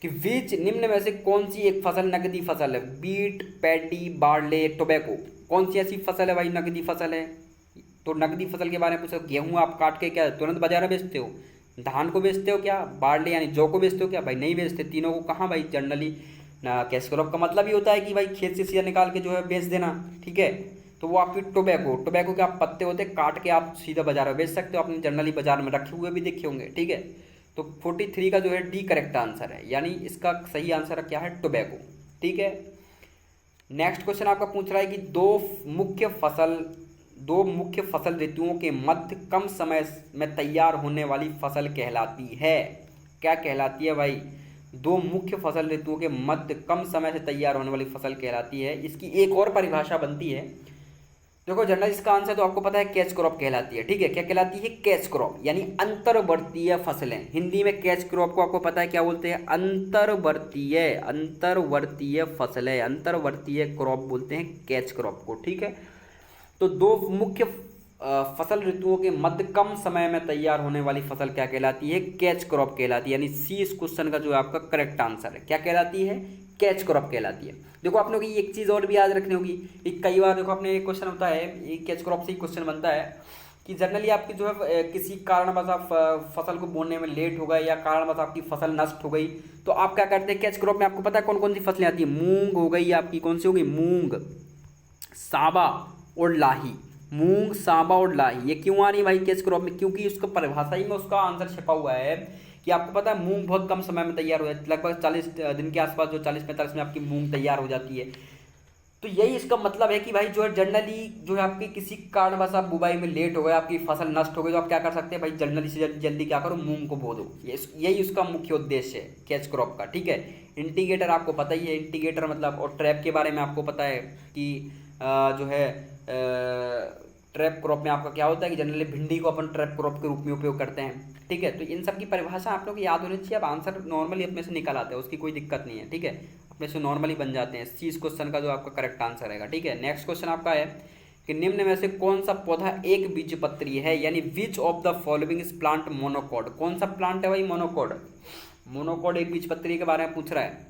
S1: कि विच निम्न में से कौन सी एक फसल नकदी फसल है। बीट, पैडी, बार्ले, टोबैको, कौन सी ऐसी फसल है भाई नकदी फसल है। तो नकदी फसल के बारे में पूछो, गेहूँ आप काट के क्या तुरंत बाजार में बेचते हो, धान को बेचते हो क्या, बार्ले यानी जौ को बेचते हो क्या, भाई नहीं बेचते। तीनों को कहाँ भाई, जनरली ना, कैश क्रॉप का मतलब ही होता है कि भाई खेत से सीधा निकाल के जो है बेच देना, ठीक है। तो वो आपकी टोबैको के आप पत्ते होते हैं, काट के आप सीधा बाजार में बेच सकते हो, आपने जनरली बाजार में रखे हुए भी देखे होंगे, ठीक है। तो 43 का जो है डी करेक्ट आंसर है, यानी इसका सही आंसर क्या है, टोबैको, ठीक है। नेक्स्ट क्वेश्चन आपका पूछ रहा है कि दो मुख्य फसल ऋतुओं के मध्य कम समय में तैयार होने वाली फसल कहलाती है। क्या कहलाती है भाई, दो मुख्य फसल ऋतुओं के मध्य कम समय से तैयार होने वाली फसल कहलाती है। इसकी एक और परिभाषा बनती है, देखो जनरल इसका आंसर तो आपको पता है कैच क्रॉप कहलाती है, ठीक है। क्या कहलाती है? कैच क्रॉप, यानी अंतर्वर्तीय फसलें। हिंदी में कैच क्रॉप को आपको पता है क्या बोलते हैं? अंतर्वर्तीय फसलें, अंतर्वर्तीय क्रॉप बोलते हैं कैच क्रॉप को, ठीक है। तो दो मुख्य फसल ऋतुओं के मध्य कम समय में तैयार होने वाली फसल क्या कहलाती है? कैच क्रॉप कहलाती है। यानी सी इस क्वेश्चन का जो है आपका करेक्ट आंसर है। क्या कहलाती है? कैच क्रॉप कहलाती है। देखो आप लोग की एक चीज़ और भी याद रखनी होगी, एक कई बार देखो अपने एक क्वेश्चन होता है, एक कैच क्रॉप से ही क्वेश्चन बनता है कि जनरली आपकी जो है किसी कारणवश आप फसल को बोने में लेट हो गए या कारणवश आपकी फसल नष्ट हो गई, तो आप क्या करते हैं? कैच क्रॉप में आपको पता है कौन कौन सी फसलें आती है? मूंग हो गई आपकी, कौन सी होगी? मूंग, सांबा और लाही। मूंग, सांबा और लाही, ये क्यों आ रही है भाई कैच क्रॉप में? क्योंकि उसका परिभाषा ही में उसका आंसर छिपा हुआ है कि आपको पता है मूंग बहुत कम समय में तैयार हो जाती है, लगभग 40 दिन के आसपास, जो 40-45 में आपकी मूंग तैयार हो जाती है। तो यही इसका मतलब है कि भाई जो है जनरली जो है आपकी किसी कारणवश आप बुवाई में लेट हो गए, आपकी फसल नष्ट हो गई, तो आप क्या कर सकते हैं भाई? जल्दी से जल्दी क्या करो? मूंग को बो दो। यही उसका मुख्य उद्देश्य है कैच क्रॉप का, ठीक है। इंटीग्रेटर आपको पता ही है, इंटीग्रेटर मतलब, और ट्रैप के बारे में आपको पता है कि जो है ट्रैप क्रॉप में आपका क्या होता है कि जनरली भिंडी को अपन ट्रैप क्रॉप के रूप में उपयोग करते हैं, ठीक है। तो इन सब की परिभाषा आप लोग को याद होनी चाहिए। अब आंसर नॉर्मली अपने से निकल आते हैं, उसकी कोई दिक्कत नहीं है, ठीक है। अपने से नॉर्मली बन जाते हैं। सी इस क्वेश्चन का जो आपका करेक्ट आंसर रहेगा, ठीक है। नेक्स्ट क्वेश्चन आपका है कि निम्न में से कौन सा पौधा एक बीजपत्री है, यानी विच of the following is plant monocot? कौन सा प्लांट है भाई? मोनोकॉट। मोनोकॉट एक बीजपत्री के बारे में पूछ रहा है।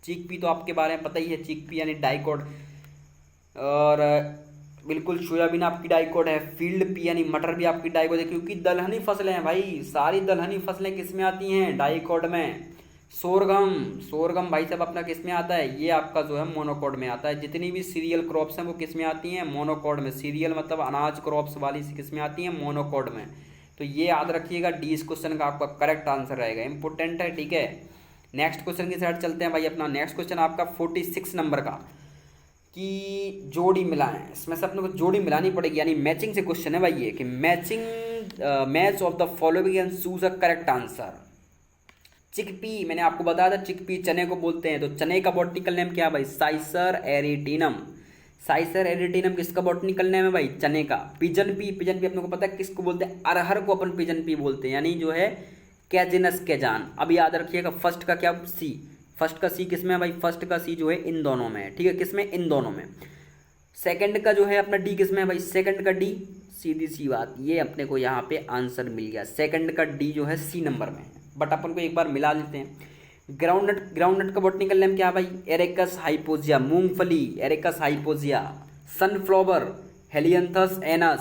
S1: चिकपी तो आपके बारे में पता ही है, चिकपी यानी डाइकोट, और बिल्कुल सोयाबीन आपकी डाइकोट है। फील्ड पी यानी मटर भी आपकी डाइकोट है, क्योंकि दलहनी फसलें हैं भाई, सारी दलहनी फसलें किस में आती हैं? डाइकोट में। सोरगम, सोरगम भाई साहब अपना किस में आता है? ये आपका जो है मोनोकॉट में आता है। जितनी भी सीरियल क्रॉप्स हैं वो किस में आती हैं? मोनोकॉट में। सीरियल मतलब अनाज क्रॉप्स वाली किस में आती हैं? मोनोकॉट में। तो ये याद रखिएगा, डी इस क्वेश्चन का आपका करेक्ट आंसर रहेगा, इंपॉर्टेंट है, ठीक है। नेक्स्ट क्वेश्चन की साइड चलते हैं भाई। अपना नेक्स्ट क्वेश्चन आपका 46 नंबर का, कि जोड़ी मिलाएं। इसमें से अपने को जोड़ी मिलानी पड़ेगी, यानी मैचिंग से क्वेश्चन है भाई ये, कि match of the following and choose a correct answer. Chickpea, मैंने आपको बताया था चिकपी चने को बोलते हैं, तो चने का बॉटनिकल नेम क्या है भाई? साइसर एरिटिनम। साइसर एरिटिनम किसका बॉटनिकल नेम है भाई? चने का। पिजन पी, पिजन पी अपने को पता है किसको बोलते हैं? अरहर को अपन पिजन पी बोलते हैं, यानी जो है कैजिनस कैजान। अब याद रखिएगा फर्स्ट का क्या? सी। फर्स्ट का सी किस में है भाई? फर्स्ट का सी जो है इन दोनों में है, ठीक है। किस में? इन दोनों में। सेकंड का जो है अपना डी किस में है भाई? सेकंड का डी, सीधी सी बात, ये अपने को यहाँ पे आंसर मिल गया। सेकंड का डी जो है सी नंबर में है, बट अपन को एक बार मिला लेते हैं। ग्राउंडनट, ग्राउंडनट का बॉटनिकल नेम क्या है भाई? Arachis hypogaea. मूंगफली, Arachis hypogaea. Sunflower, Helianthus annuus.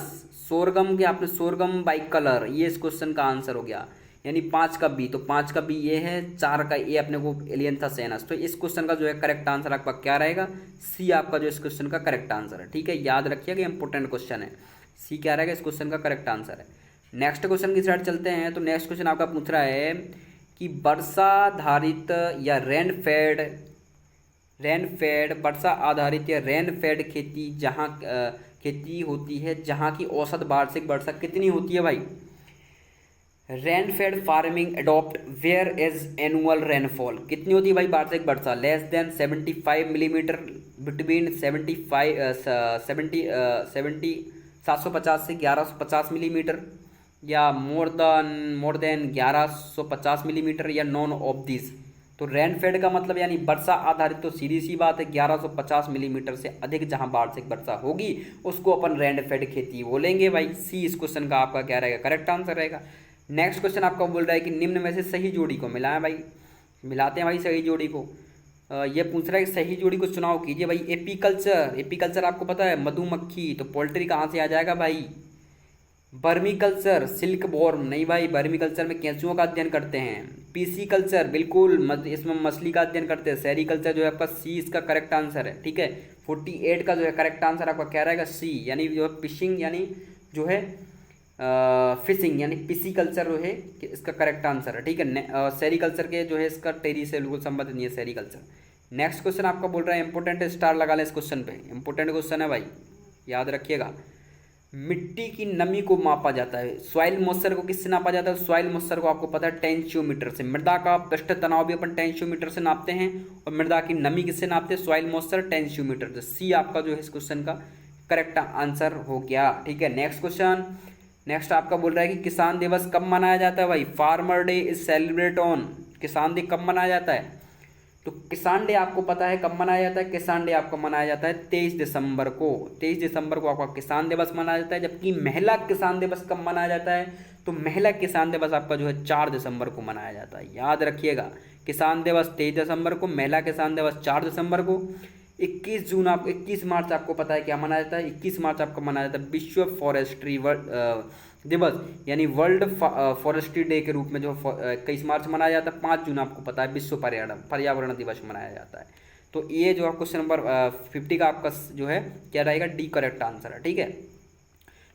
S1: Sorghum के आपने सोरगम बाइकलर, ये इस क्वेश्चन का आंसर हो गया, यानी 5 का बी। तो 5 का बी ये है, 4 का ए अपने को एलियंथस एनस। तो इस क्वेश्चन का जो है करेक्ट आंसर आपका क्या रहेगा? सी आपका जो इस क्वेश्चन का करेक्ट आंसर है, ठीक है। याद रखिएगा, इंपॉर्टेंट क्वेश्चन है। सी क्या रहेगा? इस क्वेश्चन का करेक्ट आंसर है। नेक्स्ट क्वेश्चन की साइड चलते हैं। तो नेक्स्ट क्वेश्चन आपका पूछ रहा है कि वर्षाधारित या रेन फेड वर्षा आधारित या रेन फेड खेती जहाँ खेती होती है, जहाँ की औसत वार्षिक वर्षा कितनी होती है भाई? Rain fed farming adopt where is annual rainfall, कितनी होती है भाई वार्षिक वर्षा? लेस देन 75 मिलीमीटर, बिटवीन 750 से 1150 मिलीमीटर, या मोर देन 1150 मिलीमीटर, या नॉन ऑफ दिस। तो रेन फेड का मतलब यानी वर्षा आधारित, तो सीधी सी बात है 1150 मिलीमीटर से अधिक जहां वार्षिक वर्षा होगी उसको अपन रेन फेड खेती बोलेंगे भाई। सी इस क्वेश्चन का आपका क्या रहेगा? करेक्ट आंसर रहेगा। नेक्स्ट क्वेश्चन आपका बोल रहा है कि निम्न में से सही जोड़ी को मिलाएं भाई। मिलाते हैं भाई सही जोड़ी को। ये पूछ रहा है कि सही जोड़ी को चुनाव कीजिए भाई। एपीकल्चर, एपीकल्चर आपको पता है मधुमक्खी, तो पोल्ट्री कहाँ से आ जाएगा भाई? बर्मी कल्चर, सिल्क वॉर्म, नहीं भाई, बर्मी कल्चर में केंचुओं का अध्ययन करते हैं। पीसी कल्चर, बिल्कुल इसमें मछली का अध्ययन करते हैं। सेरी कल्चर जो है आपका सी इसका करेक्ट आंसर है, ठीक है। 48 का जो है करेक्ट आंसर आपका क्या रहेगा? सी, यानी जो है फिशिंग, यानी जो है फिशिंग, यानी पीसी कल्चर जो है इसका करेक्ट आंसर है, ठीक है। सेरी कल्चर के जो है इसका टेरी से बिल्कुल संबंधित नहीं है सेरी कल्चर। नेक्स्ट क्वेश्चन आपका बोल रहा है इंपोर्टेंट, स्टार लगा लें इस क्वेश्चन पे, इंपोर्टेंट क्वेश्चन है भाई, याद रखिएगा। मिट्टी की नमी को मापा जाता है, सॉइल मॉइस्चर को किससे नापा जाता है? सॉइल मॉइस्चर को आपको पता है टेंशियोमीटर से। मृदा का पृष्ठ तनाव भी अपन टेंशियोमीटर से नापते हैं, और मृदा की नमी किससे नापते हैं? सॉइल मॉइस्चर टेंशियोमीटर से। सी आपका जो है इस क्वेश्चन का करेक्ट आंसर हो गया। ठीक है, नेक्स्ट क्वेश्चन। नेक्स्ट आपका बोल रहा है कि किसान दिवस कब मनाया जाता है भाई? Farmer day is celebrate on. किसान डे कब मनाया जाता है? तो किसान डे आपको पता है कब मनाया जाता है? किसान डे आपको मनाया जाता है 23 दिसंबर को। 23 दिसंबर को आपका किसान दिवस मनाया जाता है। जबकि महिला किसान दिवस कब मनाया जाता है? तो महिला किसान दिवस आपका जो है 4 दिसंबर को मनाया जाता है। याद रखिएगा, किसान दिवस 23 दिसंबर को, महिला किसान दिवस 4 दिसंबर को। 21 मार्च आपको पता है क्या मनाया जाता है? 21 मार्च आपको मनाया जाता है विश्व फॉरेस्ट्री दिवस, यानी वर्ल्ड फॉरेस्ट्री डे के रूप में जो 21 मार्च मनाया जाता है। 5 जून आपको पता है विश्व पर्यावरण दिवस मनाया जाता है। तो ये जो है क्वेश्चन नंबर 50 का आपका जो है क्या रहेगा? डी करेक्ट आंसर है। ठीक है,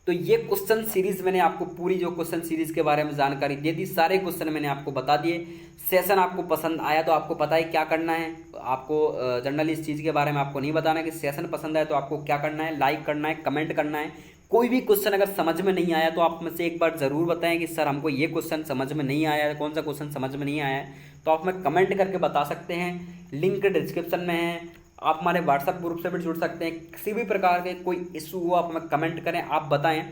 S1: तो ये क्वेश्चन सीरीज मैंने आपको पूरी जो क्वेश्चन सीरीज के बारे में जानकारी दे दी, सारे क्वेश्चन मैंने आपको बता दिए। सेशन आपको पसंद आया तो आपको पता है क्या करना है। आपको जनरली इस चीज़ के बारे में आपको नहीं बताना कि सेशन पसंद आया तो आपको क्या करना है, लाइक करना है, कमेंट करना है। कोई भी क्वेश्चन अगर समझ में नहीं आया तो आप मुझसे एक बार ज़रूर बताएं कि सर हमको ये क्वेश्चन समझ में नहीं आया है, कौन सा क्वेश्चन समझ में नहीं आया है, तो आप हमें कमेंट करके बता सकते हैं। लिंक डिस्क्रिप्शन में है, आप हमारे व्हाट्सएप ग्रुप से भी जुड़ सकते हैं। किसी भी प्रकार के कोई इशू हो आप हमें कमेंट करें, आप बताएं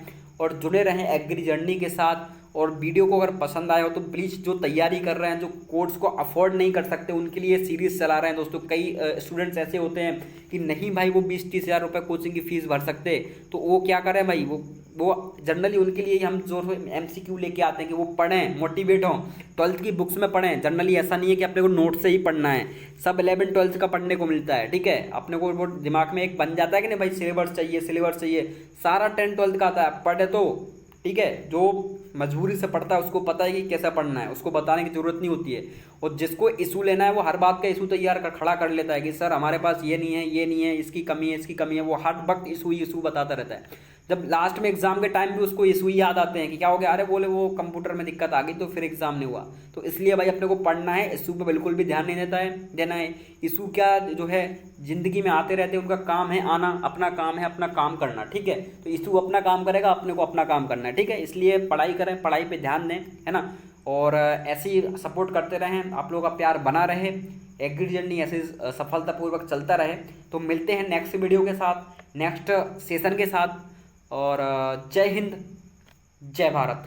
S1: और जुड़े रहें एग्री जर्नी के साथ। और वीडियो को अगर पसंद आया हो तो प्लीज़ जो तैयारी कर रहे हैं, जो कोर्स को अफोर्ड नहीं कर सकते, उनके लिए सीरीज़ चला रहे हैं दोस्तों। कई स्टूडेंट्स ऐसे होते हैं कि नहीं भाई वो 20-30 हज़ार रुपये कोचिंग की फ़ीस भर सकते, तो वो क्या करें भाई, वो जनरली उनके लिए हम जो MCQ लेके आते हैं कि वो पढ़ें, मोटिवेट हों, 12th की बुक्स में पढ़ें। जनरली ऐसा नहीं है कि अपने को नोट से ही पढ़ना है, सब 11-12 का पढ़ने को मिलता है। ठीक है, अपने को वो दिमाग में एक बन जाता है कि नहीं भाई सिलेबस चाहिए, सारा 10-12 का आता है, पढ़े तो ठीक है। जो मजबूरी से पढ़ता है उसको पता है कि कैसा पढ़ना है, उसको बताने की जरूरत नहीं होती है। और जिसको इशू लेना है वो हर बात का इशू तैयार कर खड़ा कर लेता है कि सर हमारे पास ये नहीं है, इसकी कमी है, वो हर वक्त इशू बताता रहता है। जब लास्ट में एग्जाम के टाइम भी उसको इशू ही याद आते हैं कि क्या हो गया, अरे बोले वो कंप्यूटर में दिक्कत आ गई तो फिर एग्जाम नहीं हुआ। तो इसलिए भाई अपने को पढ़ना है, इशू पे बिल्कुल भी ध्यान नहीं देना है। इशू क्या जो है जिंदगी में आते रहते हैं, उनका काम है आना, अपना काम है अपना काम करना। ठीक है, तो इशू अपना काम करेगा, अपने को अपना काम करना है। ठीक है, इसलिए पढ़ाई करें, पढ़ाई पे ध्यान दें, है ना। और ऐसे ही सपोर्ट करते रहें, आप लोगों का प्यार बना रहे, एग्री जर्नी ऐसे सफलतापूर्वक चलता रहे। तो मिलते हैं नेक्स्ट वीडियो के साथ, नेक्स्ट सेशन के साथ। और जय हिंद, जय भारत।